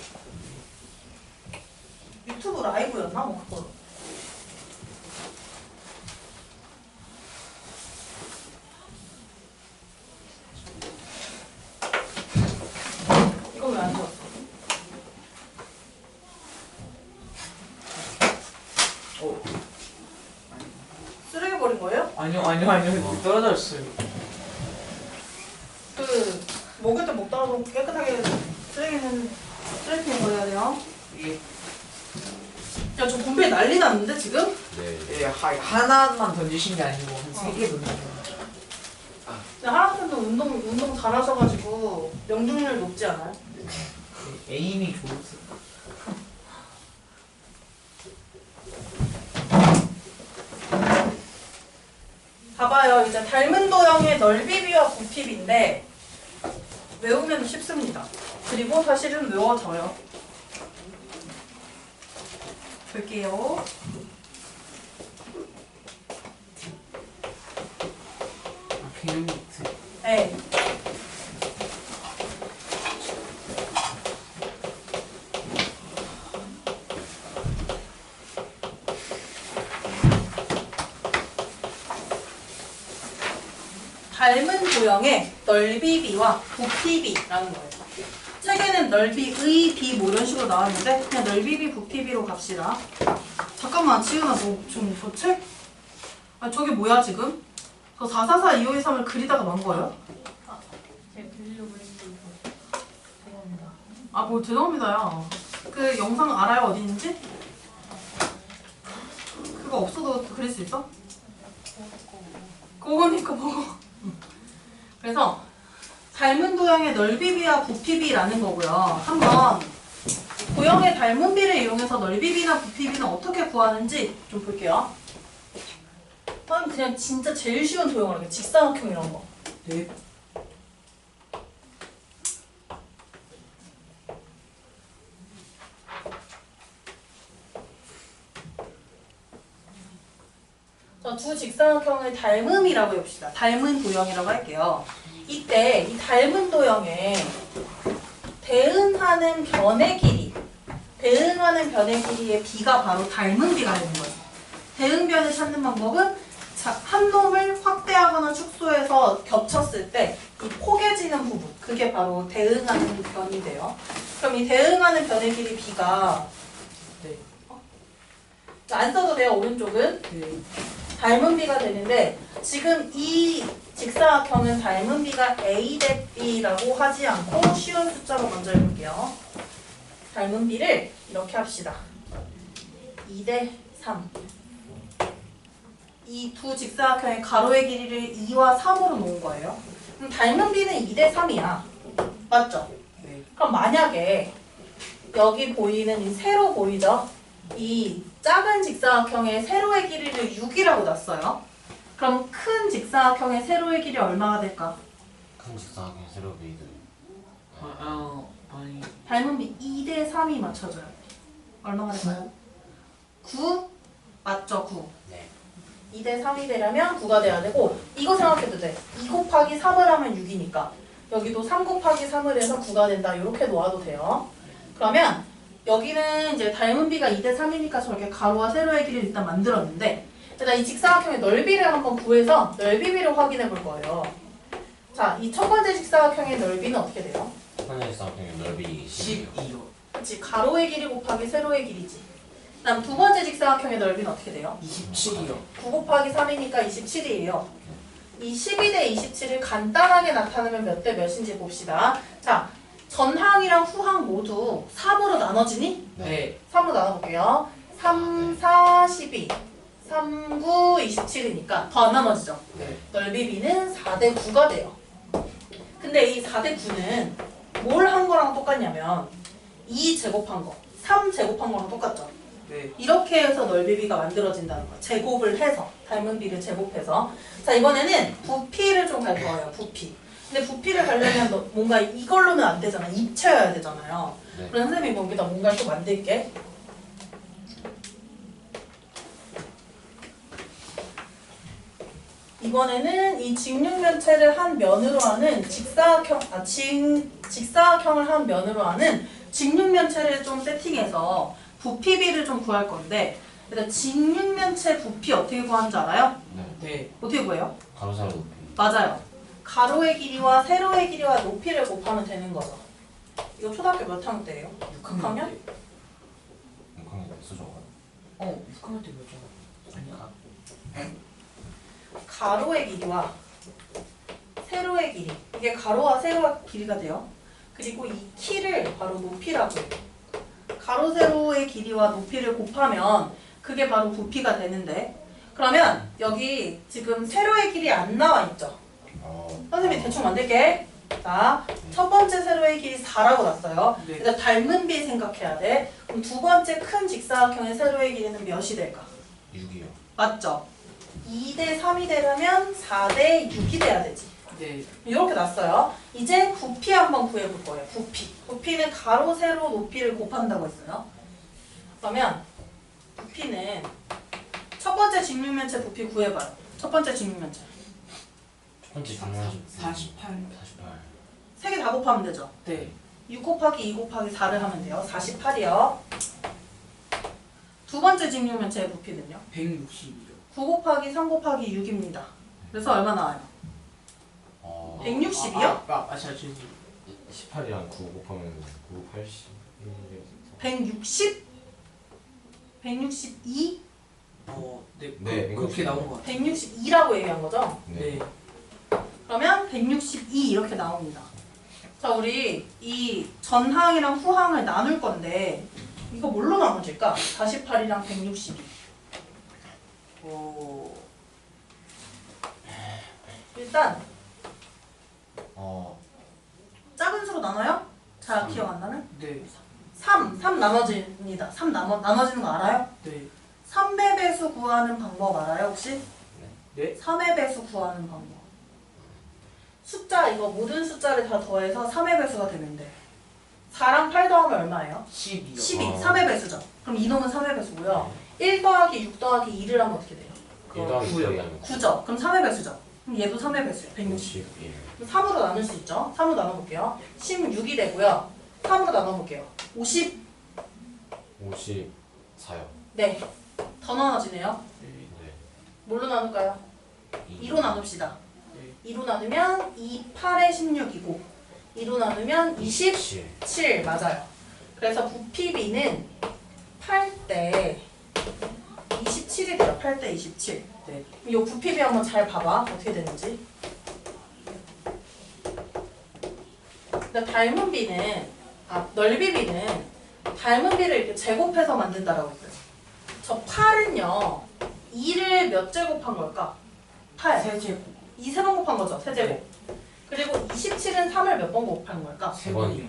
유튜브 라이브였나? 뭐 그거. 이거 왜 안 좋았어? 어. 쓰레기 버린 거예요? 아니요. 떨어졌어요. 그 먹을 때 먹다가도 깨끗하게 쓰레기는 쓰레기통에 버려야 돼요. 예. 야, 저 분배 난리 났는데 지금? 네. 예. 하나만 던지신 게 아니고 한 3개 던지신 거. 하나님도 운동 잘하셔가지고 명중률 높지 않아요? 에임이 좋으세요. 봐봐요. 이제 닮은 도형의 넓이비와 부피비인데 외우면 쉽습니다. 그리고 사실은 외워져요. 볼게요. 아, 개념 노트. 네. 닮은 도형의 넓이비와 부피비라는 거예요. 책에는 넓이의 비 뭐 이런 식으로 나왔는데 그냥 넓이비 부피비로 갑시다. 잠깐만 지은아 저 책? 아 저게 뭐야 지금? 저 444 2523을 그리다가 만 거예요? 제가 빌리려고 했는데 죄송합니다. 아 뭐 죄송합니다요. 그 영상 알아요 어디 있는지? 그거 없어도 그릴 수 있어? 그거니까 보고. 그래서 닮은 도형의 넓이비와 부피비라는 거고요. 한번 도형의 닮은 비를 이용해서 넓이비나 부피비는 어떻게 구하는지 좀 볼게요. 그냥 진짜 제일 쉬운 도형을 할게요. 직사각형 이런 거. 네. 자, 두 직사각형을 닮음이라고 해봅시다. 닮은 도형이라고 할게요. 이때 이 닮은 도형에 대응하는 변의 길이의 비가 바로 닮은 비가 되는 거예요. 대응변을 찾는 방법은 한 놈을 확대하거나 축소해서 겹쳤을 때 이 포개지는 부분, 그게 바로 대응하는 변이 돼요. 그럼 이 대응하는 변의 길이 비가 네. 안 써도 돼요. 오른쪽은 네. 닮은 비가 되는데 지금 이 직사각형은 닮은 비가 A 대 B라고 하지 않고 쉬운 숫자로 먼저 해볼게요. 닮은 비를 이렇게 합시다. 2 대 3. 이 두 직사각형의 가로의 길이를 2와 3으로 놓은 거예요. 그럼 닮은 비는 2 대 3이야. 맞죠? 네. 그럼 만약에 여기 보이는 이 세로 보이죠? 이 작은 직사각형의 세로의 길이를 6이라고 놨어요. 그럼 큰 직사각형의 세로의 길이 얼마가 될까? 큰 직사각형 세로 베이드. 아니 닮은비 2대 3이 맞춰져요. 얼마가 될까요? 9 맞죠? 9. 네. 2대 3이 되려면 9가 돼야 되고 이거 생각해도 돼. 2 곱하기 3을 하면 6이니까 여기도 3 곱하기 3을 해서 9가 된다. 이렇게 놓아도 돼요. 그러면 여기는 이제 닮은비가 2대 3이니까 저렇게 가로와 세로의 길이를 일단 만들었는데 일단 이 직사각형의 넓이를 한번 구해서 넓이비를 확인해 볼 거예요. 자, 이 첫 번째 직사각형의 넓이는 어떻게 돼요? 첫 번째 직사각형의 넓이 10이요. 12요. 그치, 가로의 길이 곱하기 세로의 길이지. 그다음 두 번째 직사각형의 넓이는 어떻게 돼요? 27이요. 9 곱하기 3이니까 27이에요. 이 12대 27을 간단하게 나타내면 몇 대 몇인지 봅시다. 자, 전항이랑 후항 모두 3으로 나눠지니? 네. 3으로 나눠볼게요. 3, 4, 12. 3, 9, 27이니까 더 안 나눠지죠? 네. 넓이 B는 4대 9가 돼요. 근데 이 4대 9는 뭘 한 거랑 똑같냐면 2 제곱한 거, 3 제곱한 거랑 똑같죠? 네. 이렇게 해서 넓이 B가 만들어진다는 거야. 제곱을 해서, 닮은 B를 제곱해서. 자, 이번에는 부피를 좀 갈 거예요, 부피. 근데 부피를 가려면 뭔가 이걸로는 안 되잖아. 입체해야 되잖아요. 네. 그럼 선생님이 여기다 뭔가를 또 만들게. 이번에는 이 직육면체를 한 면으로 하는 직사각형을 한 면으로 하는 직육면체를 좀 세팅해서 부피비를 좀 구할 건데 일단 직육면체 부피 어떻게 구하는 줄 알아요? 네. 네. 어떻게 구해요? 가로 세로 높이. 맞아요. 가로의 길이와 세로의 길이와 높이를 곱하면 되는 거죠. 이거 초등학교 몇 학년 때예요? 6학년? 6학년 수저가. 6학년 때 몇죠? 아니야. 가로의 길이와 세로의 길이. 이게 가로와 세로의 길이가 돼요. 그리고 이 키를 바로 높이라고 해요. 가로 세로의 길이와 높이를 곱하면 그게 바로 부피가 되는데 그러면 여기 지금 세로의 길이 안 나와 있죠? 선생님이 대충 만들게. 자, 첫 번째 세로의 길이 4라고 놨어요. 네. 그래서 닮은 비 생각해야 돼. 그럼 두 번째 큰 직사각형의 세로의 길이는 몇이 될까? 6이요. 맞죠? 2대 3이 되려면 4대 6이 돼야 되지. 네. 이렇게 놨어요. 이제 부피 한번 구해볼 거예요. 부피. 부피는 가로, 세로, 높이를 곱한다고 했어요. 그러면 부피는 첫 번째 직육면체 부피 구해봐요. 첫 번째 직육면체. 첫 번째 중요한 48. 48. 세 개 다 곱하면 되죠. 네. 6 곱하기 2 곱하기 4를 하면 돼요. 48이요. 두 번째 직육면체의 부피는요? 160이요. 9 곱하기 3 곱하기 6입니다. 그래서 얼마 나와요? 160이요? 저 18이랑 9 곱하면 9, 80. 160? 162? 네. 네, 그렇게 나온 것 같아요. 162라고 얘기한 거죠? 네. 그러면 162 이렇게 나옵니다. 자, 우리 이 전항이랑 후항을 나눌 건데 이거 뭘로 나눠질까? 48이랑 162. 일단 작은 수로 나눠요? 잘 기억 안 나는? 네. 3 나눠집니다. 3 나눠지는 거 알아요? 네. 3의 배수 구하는 방법 알아요 혹시? 네. 3의 배수 구하는 방법. 숫자 이거 모든 숫자를 다 더해서 3의 배수가 되면 돼. 4랑 8 더하면 얼마예요? 12요. 12. 3의 배수죠. 그럼 이놈은 3의 배수고요. 1 더하기 6 더하기 2를 하면 어떻게 돼요? 1 더하기 9 9요. 하면 9죠. 그럼 3의 배수죠. 그럼 얘도 3의 배수예요. 160. 61. 그럼 3으로 나눌 수 있죠. 3으로 나눠볼게요. 16이 되고요. 3으로 나눠볼게요. 50. 54요. 네. 더 나눠지네요. 네. 뭘로 나눌까요? 2로 나눕시다. 네. 2로 나누면 2, 8에 16이고 2로 나누면 27 맞아요. 그래서 부피비는 8대 27이 돼요. 8대 27. 네. 이 부피비 한번 잘 봐봐. 어떻게 되는지. 근데 닮은 비는 넓이 비는 닮은 비를 이렇게 제곱해서 만든다라고 했어요. 저 8은요. 2를 몇 제곱한 걸까? 8. 세제곱. 2 세 번 곱한 거죠. 세제곱. 그리고 27은 3을 몇 번 곱한 걸까? 3번이요.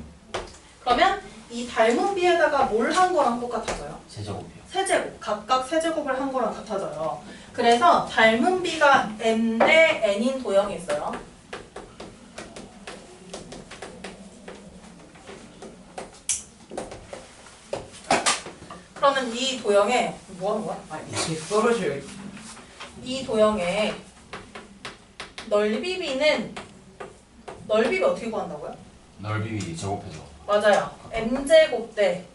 그러면 이 닮은 비에다가 뭘 한 거랑 똑같아져요? 세제곱이요. 세제곱, 각각 세제곱을 한 거랑 같아져요. 그래서 닮은 비가 n 대 n인 도형이 있어요. 그러면 이 도형에 뭐 하는 거야? 아 이게 떨어져요. 이 도형의 넓이 b는 넓이가 어떻게 구한다고요? 넓이 제곱해줘. 맞아요. m제곱 대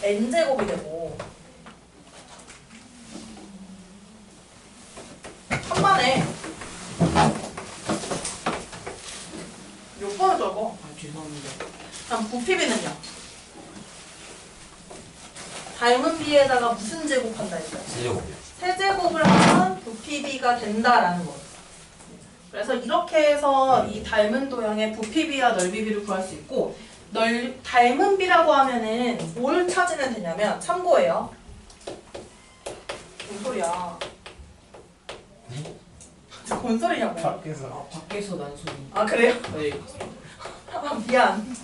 n제곱이 되고 천만에 몇 번을 적어? 아 죄송합니다. 그럼 부피비는요? 닮은 비에다가 무슨 제곱한다니까요? 세제곱이요. 세제곱을 하면 부피비가 된다라는 거예요. 그래서 이렇게 해서 이 닮은 도형의 부피비와 넓이비를 구할 수 있고 닮은 비라고 하면은 뭘 찾으면 되냐면 참고해요. 뭔 소리야? 네? 뭔 소리냐고요? 아 밖에서 난 소리. 아 그래요? 네. 아 미안.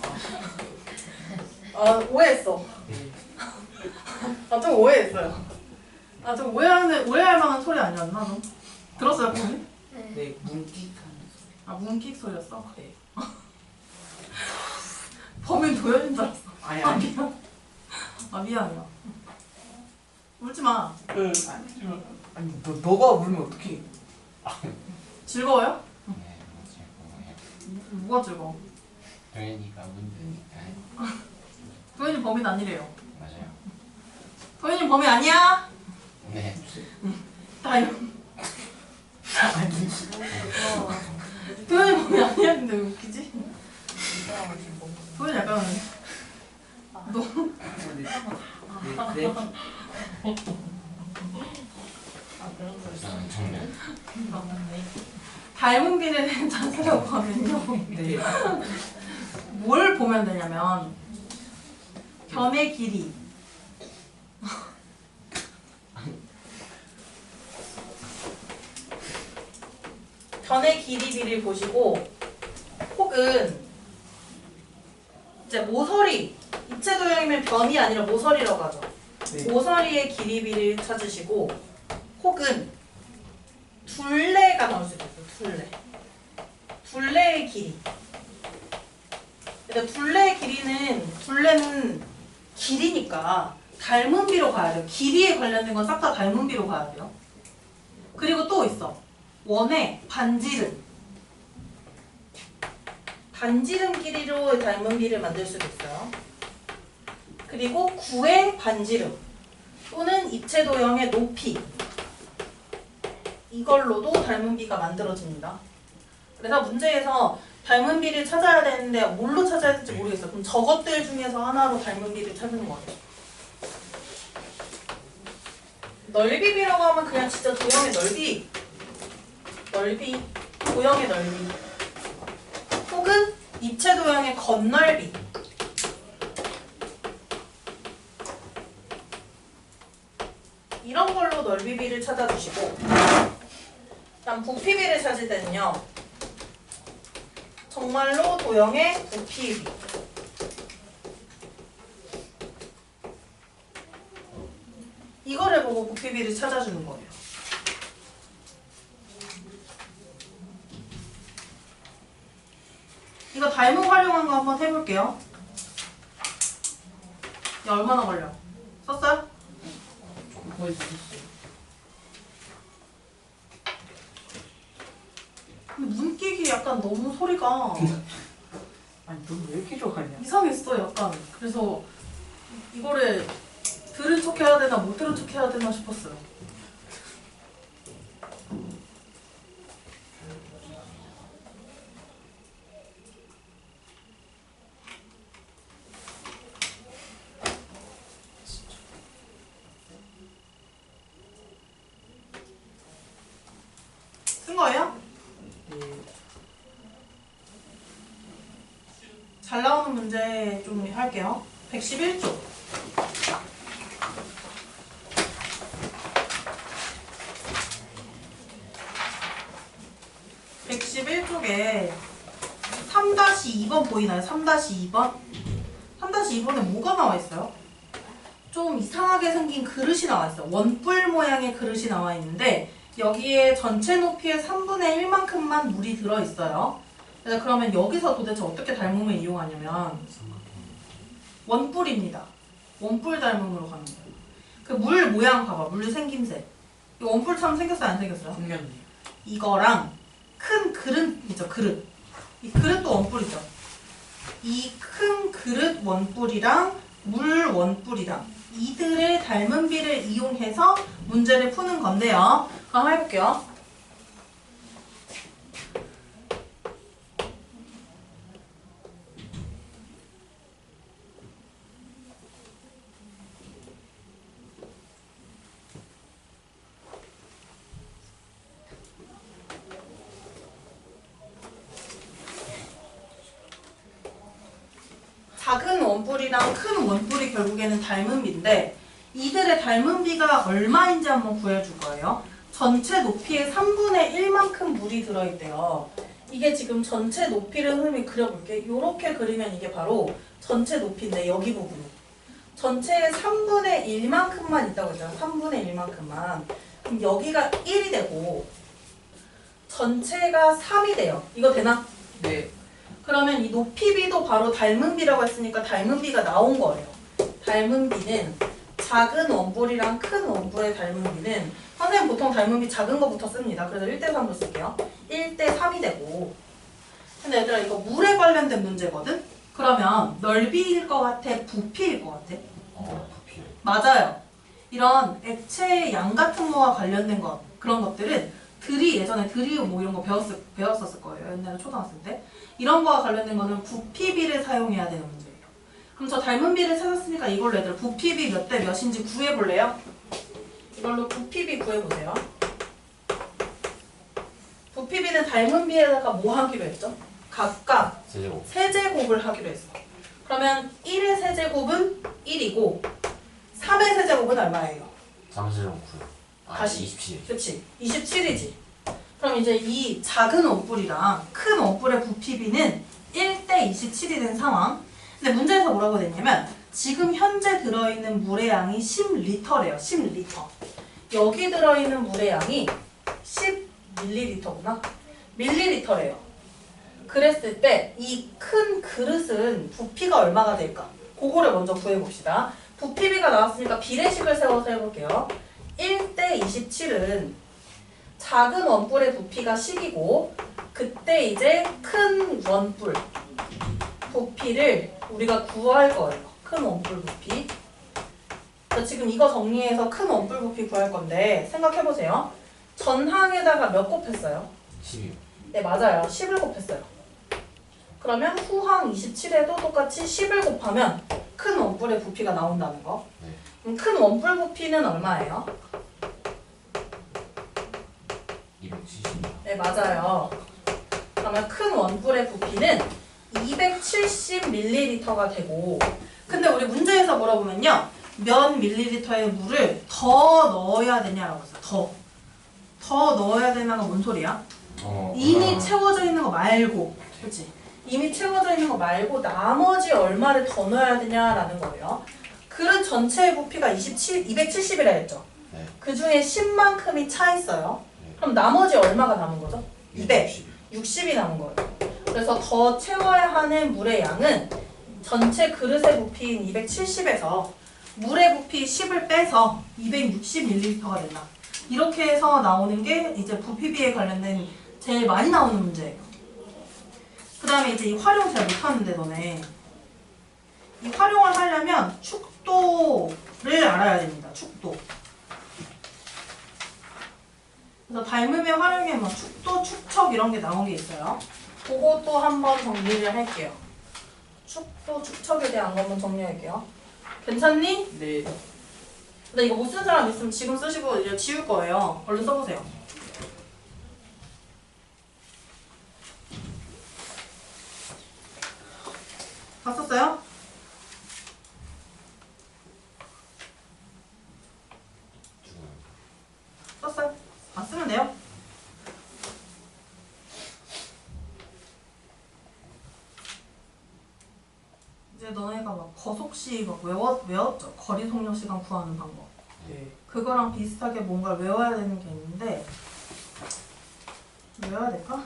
아 오해했어. 네. 아 좀 오해했어요. 아 좀 오해할 만한 소리 아니었나 좀? 들었어요 혹시? 네 문킥하는 소리. 아 문킥 소리였어? 네. 범인 도현인 줄 알았어. 아니 아 아니. 미안. 아 미안해요. 울지 마. 아니 너가 울면 어떡해? 즐거워요? 네, 제곱이요. 뭐가 즐거워? 도현이가 문제니까. 도현이 범인 아니래요. 맞아요. 도현이 범인 아니야? 네. 다요. 도현이 범인 아니야? 근데 왜 웃기지? 도현이 약간 너무 네. 네. 불쌍한 청년. 닮은 비례를 찾으려고 하면요. 네. 뭘 보면 되냐면 변의 길이 변의 길이비를 보시고 혹은 이제 모서리 입체 도형이면 변이 아니라 모서리라고 하죠. 네. 모서리의 길이비를 찾으시고 혹은 둘레가 나올 수 있어요. 둘레의 길이. 근데 둘레는 길이니까 닮은 비로 가야 돼요. 길이에 관련된 건 싹 다 닮은 비로 가야 돼요. 그리고 또 있어. 원의 반지름. 반지름 길이로 닮은 비를 만들 수도 있어요. 그리고 구의 반지름 또는 입체 도형의 높이. 이걸로도 닮은 비가 만들어집니다. 그래서 문제에서 닮은 비를 찾아야 되는데 뭘로 찾아야 될지 모르겠어요. 그럼 저것들 중에서 하나로 닮은 비를 찾는 것 같아요. 넓이비라고 하면 그냥 진짜 도형의 넓이, 도형의 넓이, 혹은 입체 도형의 겉넓이. 이런 걸로 넓이비를 찾아주시고, 그다음 부피비를 찾을 때는요. 정말로 도형의 부피비. 이거를 보고 부피비를 찾아주는 거예요. 이거 닮은 활용한 거 한번 해볼게요. 야, 얼마나 걸려? 썼어요? 거의 붙었어요. 근데 문기기 약간 너무 소리가 아니 너 왜 이렇게 좋아하냐? 이상했어 약간. 그래서 이거를 들은 척 해야 되나 못 들은 척 해야 되나 싶었어요. 쓴 거예요? 네. 잘 나오는 문제 좀 할게요. 111쪽. 111쪽에 3-2번 보이나요? 3-2번? 2번에 뭐가 나와 있어요? 좀 이상하게 생긴 그릇이 나와 있어요. 원뿔 모양의 그릇이 나와 있는데 여기에 전체 높이의 3분의 1만큼만 물이 들어있어요. 그래서 그러면 여기서 도대체 어떻게 닮음을 이용하냐면 원뿔입니다. 원뿔 닮음으로 가는 거예요. 그 물 모양 봐봐. 물 생김새. 이 원뿔처럼 생겼어요? 안 생겼어요? 생겼네. 이거랑 큰 그릇이죠. 그릇. 이 그릇도 원뿔이죠. 이 큰 그릇 원뿔이랑 물 원뿔이랑 이들의 닮은 비를 이용해서 문제를 푸는 건데요. 그럼 해볼게요. 작은 원뿔이랑 큰 원뿔이 결국에는 닮은 비인데 이들의 닮은 비가 얼마인지 한번 구해줄 거예요. 전체 높이의 3분의 1만큼 물이 들어있대요. 이게 지금 전체 높이를 흐름이 그려볼게. 이렇게 그리면 이게 바로 전체 높이인데 여기 부분이 전체의 3분의 1만큼만 있다고 했잖아요. 3분의 1만큼만. 그럼 여기가 1이 되고 전체가 3이 돼요. 이거 되나? 네. 그러면 이 높이 비도 바로 닮은 비라고 했으니까 닮은 비가 나온 거예요. 닮은 비는 작은 원뿔이랑 큰 원뿔의 닮은 비는 선생님 보통 닮은 비 작은 거부터 씁니다. 그래서 1대3로 쓸게요. 1대3이 되고 근데 얘들아 이거 물에 관련된 문제거든? 그러면 넓이일 것 같아? 부피일 것 같아? 부피. 맞아요. 이런 액체의 양 같은 거와 관련된 것 그런 것들은 예전에 뭐 이런 거 배웠었을 거예요. 옛날에 초등학생 때. 이런 거와 관련된 거는 부피비를 사용해야 되는 문제예요. 그럼 저 닮은 비를 찾았으니까 이걸로 얘들아 부피비 몇 대 몇인지 구해볼래요? 이걸로 부피비 구해보세요. 부피비는 닮은 비에다가 뭐 하기로 했죠? 각각 세제곱. 세제곱을 하기로 했어. 그러면 1의 세제곱은 1이고 3의 세제곱은 얼마예요? 3세제곱 9. 다시. 27. 그치? 27이지. 그럼 이제 이 작은 원뿔이랑 큰 원뿔의 부피비는 1대 27이 된 상황. 근데 문제에서 뭐라고 됐냐면 지금 현재 들어있는 물의 양이 10리터래요. 10리터. 여기 들어있는 물의 양이 10ml구나. 밀리리터래요. 그랬을 때 이 큰 그릇은 부피가 얼마가 될까? 그거를 먼저 구해봅시다. 부피비가 나왔으니까 비례식을 세워서 해볼게요. 1대 27은 작은 원뿔의 부피가 10이고 그때 이제 큰 원뿔 부피를 우리가 구할 거예요. 큰 원뿔 부피. 지금 이거 정리해서 큰 원뿔 부피 구할 건데 생각해보세요. 전항에다가 몇 곱했어요? 12. 네 맞아요. 10을 곱했어요. 그러면 후항 27에도 똑같이 10을 곱하면 큰 원뿔의 부피가 나온다는 거. 네. 그럼 큰 원뿔 부피는 얼마예요? 270. 네, 맞아요. 그러면 큰 원뿔의 부피는 270ml가 되고 근데 우리 문제에서 물어보면요. 몇 밀리리터의 물을 더 넣어야 되냐라고 했어요. 더 넣어야 되냐가 뭔 소리야? 이미 채워져 있는 거 말고 그렇지? 이미 채워져 있는 거 말고 나머지 얼마를 더 넣어야 되냐라는 거예요. 그릇 전체의 부피가 270이라 했죠? 네. 그 중에 10만큼이 차 있어요. 그럼 나머지 얼마가 남은 거죠? 260이 남은 거예요. 그래서 더 채워야 하는 물의 양은 전체 그릇의 부피인 270에서 물의 부피 10을 빼서 260ml가 된다. 이렇게 해서 나오는 게 이제 부피비에 관련된 제일 많이 나오는 문제예요. 그 다음에 이제 이 활용 잘 못하는데 너네 이 활용을 하려면 축도를 알아야 됩니다. 축도. 그래서 닮음의 활용에 뭐 축도, 축척 이런 게 나온 게 있어요. 그것도 한번 정리를 할게요. 축도, 축척에 대한 거 한번 정리할게요. 괜찮니? 네. 근데 이거 못 쓴 사람 있으면 지금 쓰시고 이제 지울 거예요. 얼른 써보세요. 다 썼어요? 썼어요? 안 쓰면 돼요? 이제 너네가 막 거속시 막 외웠죠? 거리 속력 시간 구하는 방법. 네. 그거랑 비슷하게 뭔가를 외워야 되는 게 있는데 외워야 될까?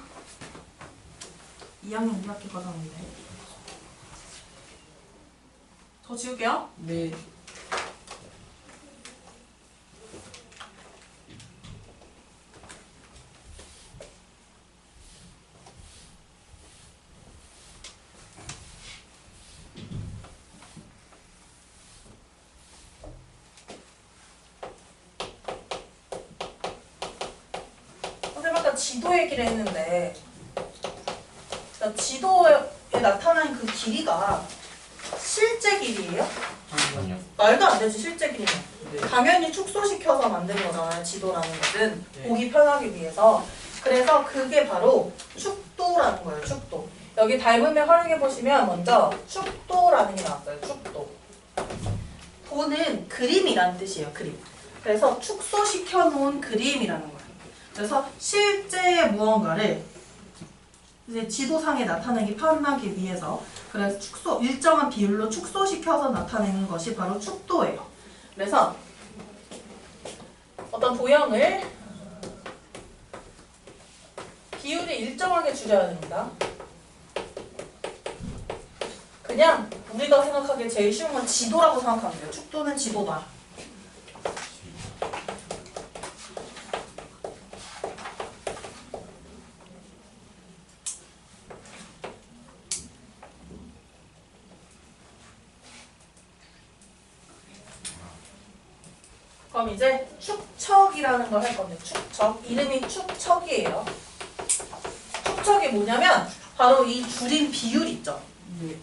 2학년 2학기 과정인데. 저 지울게요. 네. 선생님 아까 지도 얘기를 했는데 그러니까 지도에 나타난 그 길이가 실제 길이에요? 아니요. 말도 안 되지 실제 길이면. 네. 당연히 축소시켜서 만든 거잖아요. 지도라는 것은 네. 보기 편하기 위해서. 그래서 그게 바로 축도라는 거예요. 축도. 여기 닮음에 활용해 보시면 먼저 축도라는 게 나왔어요. 축도. 도는 그림이라는 뜻이에요. 그림. 그래서 축소시켜 놓은 그림이라는 거예요. 그래서 실제 무언가를 이제 지도상에 나타내기 편하기 위해서 그래서 일정한 비율로 축소시켜서 나타내는 것이 바로 축도예요. 그래서 어떤 도형을 비율이 일정하게 줄여야 됩니다. 그냥 우리가 생각하기에 제일 쉬운 건 지도라고 생각하면 돼요. 축도는 지도다. 그럼 이제 축척이라는 걸 할 건데 축척 이름이 축척이에요. 축척이 뭐냐면 바로 이 줄인 비율 있죠. 네.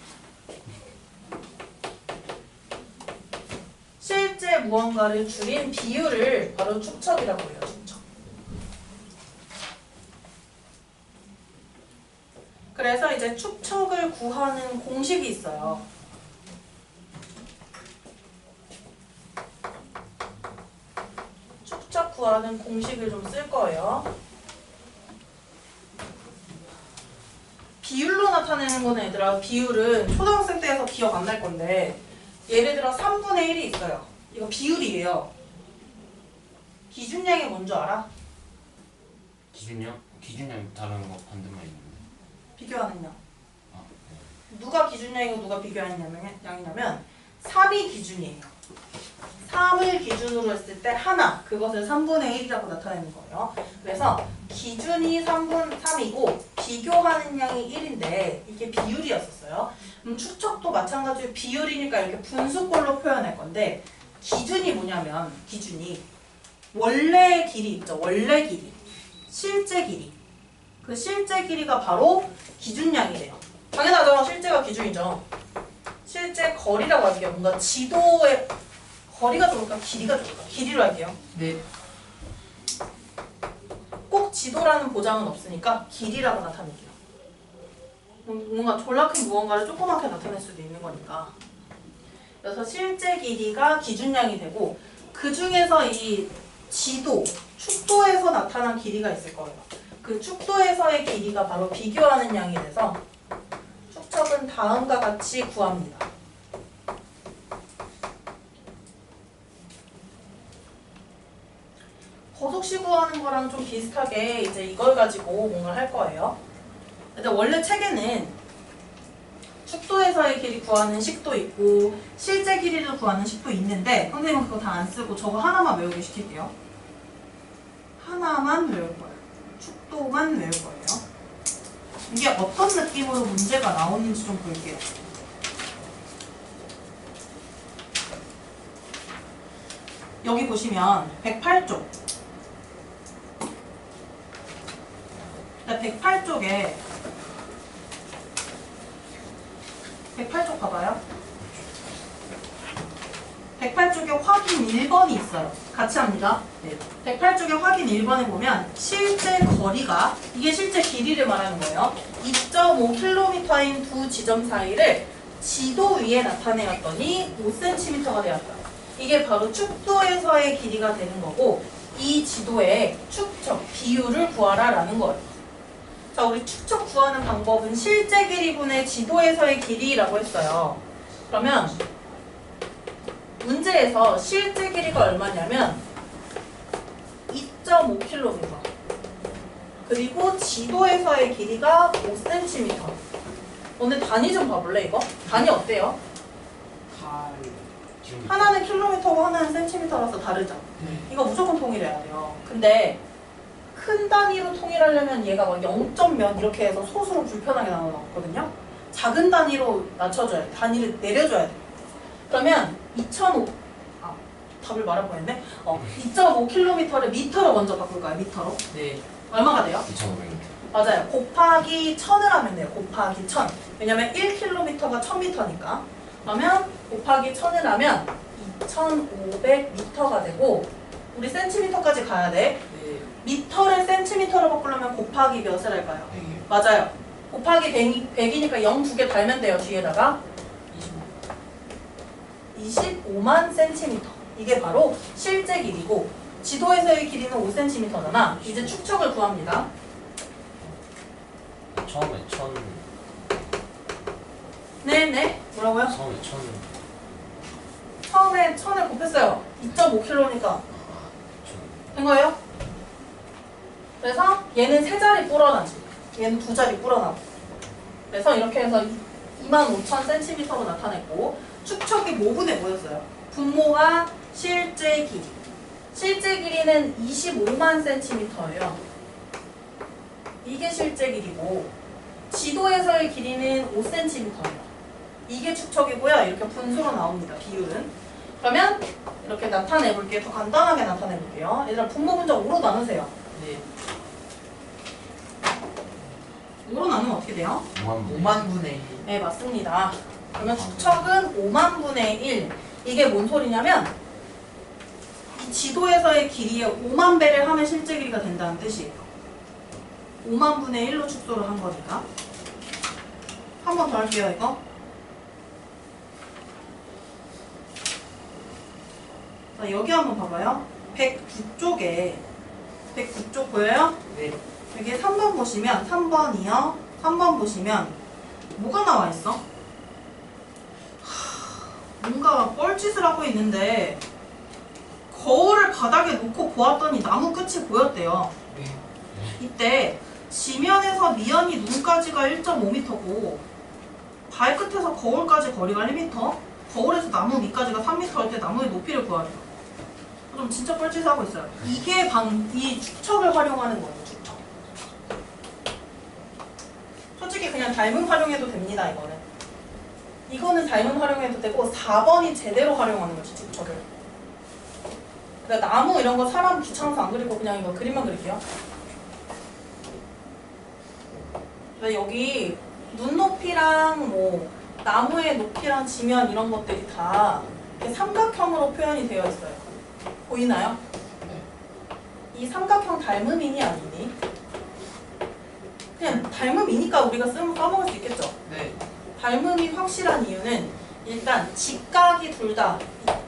실제 무언가를 줄인 비율을 바로 축척이라고 해요. 축척. 그래서 이제 축척을 구하는 공식이 있어요. 축척 구하는 공식을 좀 쓸 거예요. 비율로 나타내는 거는 얘들아, 비율은 초등학생 때에서 기억 안 날 건데 예를 들어 3분의 1이 있어요. 이거 비율이에요. 기준량이 뭔 줄 알아? 기준량? 기준량 다른 거 반대만 있는데. 비교하는 양. 아, 네. 누가 기준량이고 누가 비교하는 양이냐면 3이 기준이에요. 3을 기준으로 했을 때 하나, 그것을 3분의 1이라고 나타내는 거예요. 그래서 기준이 3이고 비교하는 양이 1인데 이게 비율이었었어요. 축척도 마찬가지로 비율이니까 이렇게 분수꼴로 표현할 건데 기준이 뭐냐면 기준이 원래의 길이 있죠. 원래 길이. 실제 길이. 그 실제 길이가 바로 기준량이래요. 당연하죠. 실제가 기준이죠. 실제 거리라고 할게요. 뭔가 지도의 거리가 좋을까? 길이가 좋을까? 길이로 할게요. 네. 꼭 지도라는 보장은 없으니까 길이라고 나타낼게요. 뭔가 졸라 큰 무언가를 조그맣게 나타낼 수도 있는 거니까. 그래서 실제 길이가 기준량이 되고 그 중에서 이 지도, 축도에서 나타난 길이가 있을 거예요. 그 축도에서의 길이가 바로 비교하는 양이 돼서 축척은 다음과 같이 구합니다. 거속시 구하는 거랑 좀 비슷하게 이제 이걸 가지고 뭔가를 할 거예요. 근데 원래 책에는 축도에서의 길이 구하는 식도 있고 실제 길이를 구하는 식도 있는데 선생님은 그거 다 안 쓰고 저거 하나만 외우게 시킬게요. 하나만 외울 거예요. 축도만 외울 거예요. 이게 어떤 느낌으로 문제가 나오는지 좀 볼게요. 여기 보시면 108쪽 108쪽 봐봐요. 108쪽에 확인 1번이 있어요. 같이 합니다. 네. 108쪽에 확인 1번에 보면 실제 거리가, 이게 실제 길이를 말하는 거예요. 2.5km인 두 지점 사이를 지도 위에 나타내었더니 5cm가 되었다. 이게 바로 축도에서의 길이가 되는 거고 이 지도의 축척, 비율을 구하라 라는 거예요. 자, 우리 축척 구하는 방법은 실제 길이분의 지도에서의 길이라고 했어요. 그러면 문제에서 실제 길이가 얼마냐면 2.5km. 그리고 지도에서의 길이가 5cm. 오늘 단위 좀 봐볼래 이거? 단위 어때요? 지금 하나는 킬로미터고 하나는 센티미터라서 다르죠? 네. 이거 무조건 통일해야 돼요. 근데 큰 단위로 통일하려면 얘가 막 0점 이렇게 해서 소수로 불편하게 나오거든요. 작은 단위로 낮춰줘야 돼. 단위를 내려줘야 돼. 그러면 2.5 답을 말할 뻔했네. 2.5km를 미터로 먼저 바꿀까요? 미터로. 네. 얼마가 돼요? 2,500m. 맞아요. 곱하기 1000을 하면 돼요. 곱하기 1000. 왜냐면 1km가 1000m니까. 그러면 곱하기 1000을 하면 2500m가 되고 우리 센티미터까지 가야 돼. 네. 미터를 센티미터로 바꾸려면 곱하기 몇을 할까요? 네. 맞아요. 곱하기 100이니까 0 두 개 달면 돼요. 뒤에다가 25만 센티미터. 이게 바로 실제 길이고 지도에서의 길이는 5cm잖아. 이제 축척을 구합니다. 처음에 1,000. 네네. 뭐라고요? 처음에 1,000. 처음에 1000을 곱했어요. 2.5km니까 된 거예요? 그래서 얘는 세 자리 불어나지. 얘는 두 자리 불어나고. 그래서 이렇게 해서 25,000cm로 나타냈고 축척이 모분에 모였어요. 분모가 실제 길이. 실제 길이는 25만 cm예요. 이게 실제 길이고 지도에서의 길이는 5cm예요. 이게 축척이고요. 이렇게 분수로 나옵니다. 비율은. 그러면 이렇게 나타내볼게요. 더 간단하게 나타내볼게요. 얘들아 분모 분자 5로 나누세요. 네. 5로 나누면 어떻게 돼요? 5만 분의 1. 네, 맞습니다. 그러면 축척은 5만 분의 1. 이게 뭔 소리냐면 이 지도에서의 길이의 5만 배를 하면 실제 길이가 된다는 뜻이에요. 5만 분의 1로 축소를 한 거니까. 한 번 더 할게요, 이거. 자, 여기 한번 봐봐요. 109쪽에 109쪽 보여요? 네. 여기 3번 보시면 3번이요. 3번 보시면 뭐가 나와 있어? 뭔가 뻘짓을 하고 있는데 거울을 바닥에 놓고 보았더니 나무 끝이 보였대요. 네. 이때 지면에서 미연이 눈까지가 1.5m고 발끝에서 거울까지 거리가 1m, 거울에서 나무 밑까지가 3m 할 때 나무의 높이를 구하래요. 그럼 진짜 뻘짓을 하고 있어요. 이게 이 축척을 활용하는 거예요. 축척. 솔직히 그냥 닮음 활용해도 됩니다. 이거는 닮음 활용해도 되고 4번이 제대로 활용하는 거지. 축척을. 그러니까 나무 이런 거 사람 귀찮아서 안 그리고 그냥 이거 그림만 그릴게요. 여기 눈높이랑 뭐 나무의 높이랑 지면 이런 것들이 다 이렇게 삼각형으로 표현이 되어 있어요. 보이나요? 이 삼각형 닮음이니 아니니? 그냥 닮음이니까 우리가 써먹을 수 있겠죠? 네. 닮음이 확실한 이유는 일단 직각이 둘 다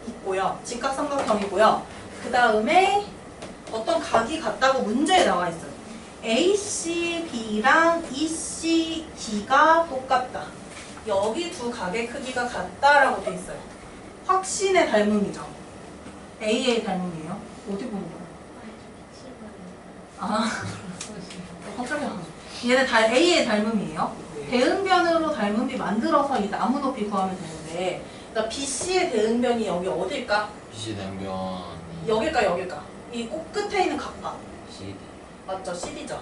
있고요. 직각 삼각형이고요. 그 다음에 어떤 각이 같다고 문제에 나와 있어요. ACB랑 ECD가 똑같다. 여기 두 각의 크기가 같다라고 돼 있어요. 확신의 닮음이죠. A의 닮음이에요. 어디 보는 거예요? 아, 깜짝이야. 얘는 A의 닮음이에요. 대응변으로 닮음이 만들어서 이 나무 높이 구하면 되는데, 그러니까 BC의 대응변이 여기 어딜까? BC 대응변. 여길까? 이 꼭 끝에 있는 각각. CD. 맞죠? CD죠.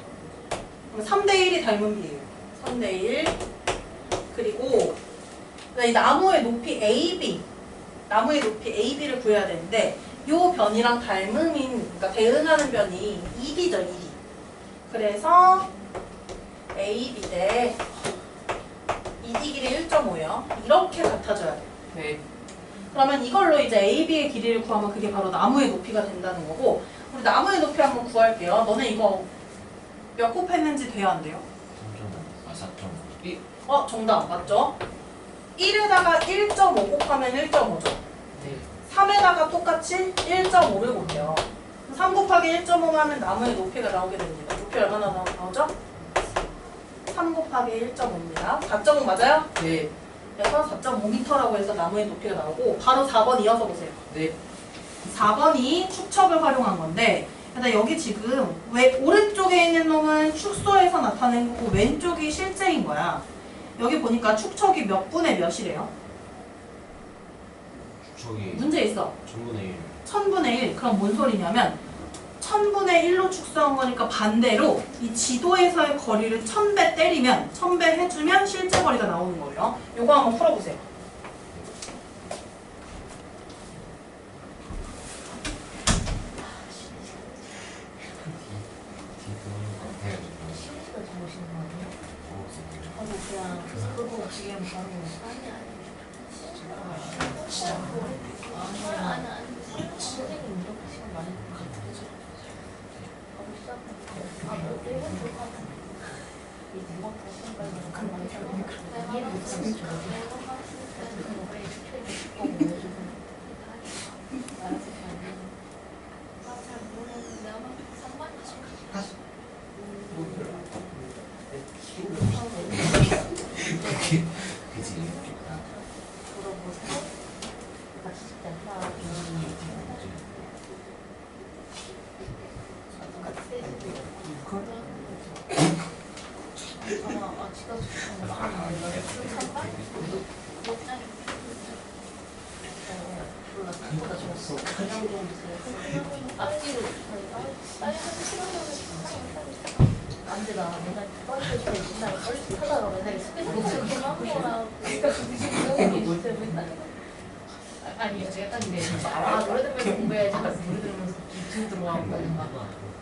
그럼 3대1이 닮음이에요. 3대1. 그리고 이 나무의 높이 AB. 나무의 높이 AB를 구해야 되는데 이 변이랑 닮음인, 그러니까 대응하는 변이 2D죠. 2D. 그래서 AB 대 2D 길이 1.5요. 이렇게 같아져야 돼요. 네. 그러면 이걸로 이제 AB의 길이를 구하면 그게 바로 나무의 높이가 된다는 거고, 우리 나무의 높이 한번 구할게요. 너네 이거 몇 곱했는지 돼요, 안 돼요? 4.5. 정답 맞죠? 1에다가 1.5 곱하면 1.5죠. 네. 3에다가 똑같이 1.5를 곱해요. 3 곱하기 1.5만 하면 나무의 높이가 나오게 됩니다. 높이 얼마나 나오죠? 3 곱하기 1.5입니다. 4.5 맞아요? 네. 그래서 4.5m라고 해서 나무의 높이가 나오고 바로 4번 이어서 보세요. 네. 4번이 축척을 활용한 건데 일단 여기 지금 왜 오른쪽에 있는 놈은 축소해서 나타낸 거고 왼쪽이 실제인 거야. 여기 보니까 축척이 몇 분의 몇이래요? 저기 문제 있어. 전분의 1. 1000분의 1. 그럼 뭔 소리냐면 1000분의 1로 축소한 거니까 반대로 이 지도에서의 거리를 1000배 때리면 1000배 해주면 실제 거리가 나오는 거예요. 요거 한번 풀어보세요. 시리즈가 잘못인 거 아니야? 하고 그냥 그거 지금 바로 아니 선생님 이렇게 시간 많이 바로 시작해. 일본 좋다. 이 대박 발전까지 그런 많이 이해 못하는 거 그치. 물어보세요. 같이 진짜 앞뒤로 안 돼, 나 맨날 빨리 때 맨날 빨리 타다가 맨날 스피드 놓치고 한 거랑 그러니까 진짜 맨날 아니 약간 근데 노래 들으면서 공부해야지 하면서 노래 들으면서 유튜브 들어가고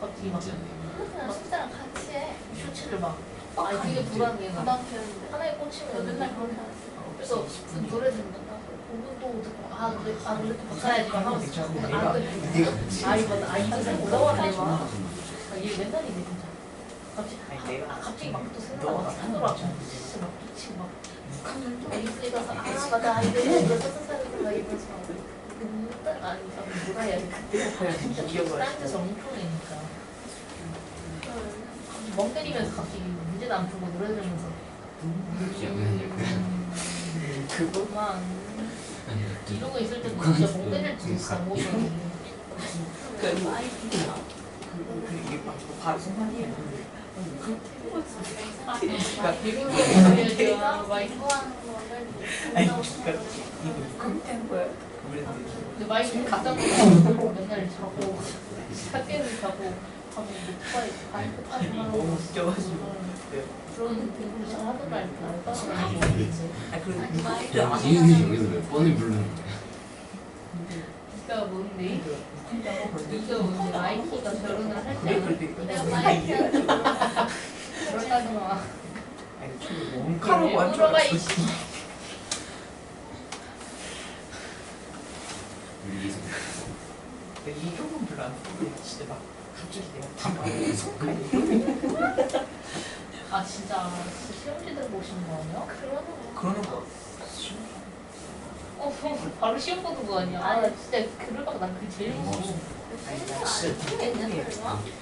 갑자기 막 진짜랑 같이 해 쇼츠를 막 아니 되게 불안해 하나에 꽂히면 맨날 그렇게 그래서 노래 들으면 공부도 듣고 노래 또 바꿔야지 막 하면서 이거 올라왔네 막얘 맨날이네 진짜 갑자기 막 또 생각나고 막 하더라고 진짜 막 미치고 막 에이스에 가서 맞아 이거 썼었어야 이러면서 뭐라 해야 돼 그때 진짜 다른 데서 엄청 내니까 멍 때리면서 갑자기 문제도 안 풀고 노래 들으면서 그거만 이러고 있을 때도 진짜 멍 때릴 수 있어 모션이 이게 바로 순간이에요. 그러니까 비밀번호 마이크 아니 그러니까 이거 컴퓨터인 거야. 근데 마이크 갖다 놓고 맨날 자고 학교는 자고 하고 마이크 타고 너무 웃겨가지고. 그런 공부를 잘 하더라 이렇게 알바가 아 그리고 야, 이은이 여기서 몇 번을 부르는 거야? 이가 뭔데? 이가 뭔데? 마이키가 결혼을 할 때 내가 마이키 그러다가 막 아니 처음에 원가로 완전 물어봐 이 이 형은 별로 안 보고 진짜 막 갑자기 내가 다 속하게 아 진짜 시험지들 보시는 거 아니야? 그러는 거. 바로 시험 보는 거 아니야? 아 진짜 그럴까 난 그게 제일 무서워.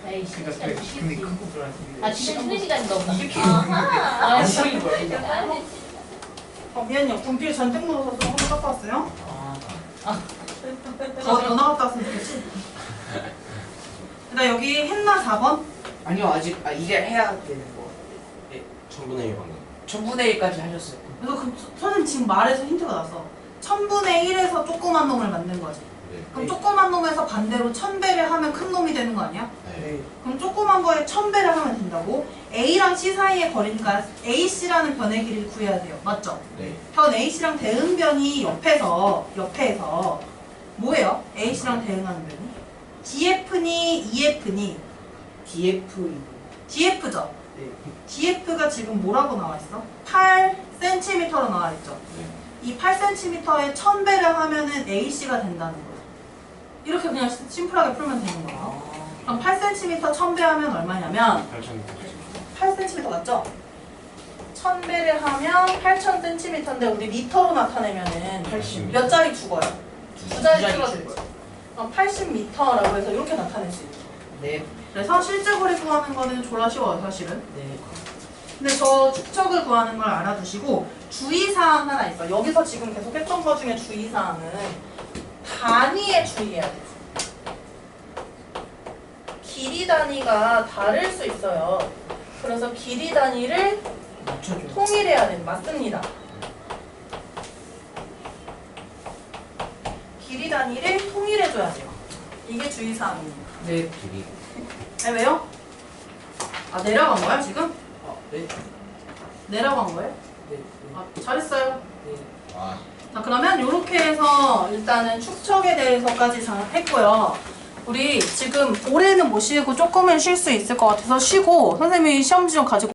에이 그러니까 진짜 근데 그거 별로 안 보고. 아 진짜 쉬는 시간이 너무 이렇게 아 안 보인 거야. 미안해요. 분필 잔뜩 묻어서 좀 한번 닦아 왔어요. 더 나갔다 왔으면 좋겠지. 일단 여기 했나 4번? 아니요 아직 이제 해야 되는 거. 전분의 1 방금. 전분의 1까지 하셨어요. 그래서 선생님 지금 말에서 힌트가 났어. 1000분의 1에서 조그만 놈을 만든 거지. 네. 그럼 조그만 놈에서 반대로 1000배를 하면 큰 놈이 되는 거 아니야? 네. 그럼 조그만 거에 1000배를 하면 된다고? A랑 C 사이의 거리니까 AC라는 변의 길이를 구해야 돼요. 맞죠? 네. 현 AC랑 대응변이 옆에서 뭐예요? AC랑 대응하는 변이? DF니 EF니? DF죠? 네. DF가 지금 뭐라고 나와 있어? 8cm로 나와 있죠? 네. 이 8cm에 1000배를 하면은 AC가 된다는 거예요. 이렇게 그냥 심플하게 풀면 되는 거예요. 그럼 8cm 1000배 하면 얼마냐면 8cm 맞죠? 1000배를 하면 8000cm인데 우리 미터로 나타내면은 80. 몇 자리 죽어요? 두 자리 줄어들죠. 그럼 80m라고 해서 이렇게 나타낼 수 있죠. 네. 그래서 실제 거리 구하는 거는 졸라 쉬워요, 사실은. 네. 근데 저 축척을 구하는 걸 알아두시고 주의사항 하나 있어. 여기서 지금 계속 했던 것 중에 주의사항은 단위에 주의해야 돼. 길이 단위가 다를 수 있어요. 그래서 길이 단위를 맞춰줘. 통일해야 돼. 맞습니다. 길이 단위를 통일해줘야 돼요. 이게 주의사항입니다. 네. 길이 아니, 왜요? 아, 내려간 거야, 지금? 네. 내려간 거예요? 네. 아, 잘했어요. 네. 아 자, 그러면 이렇게 해서 일단은 축척에 대해서까지 잘 했고요. 우리 지금 올해는 못 쉬고 조금은 쉴 수 있을 것 같아서 쉬고 선생님이 시험지 좀 가지고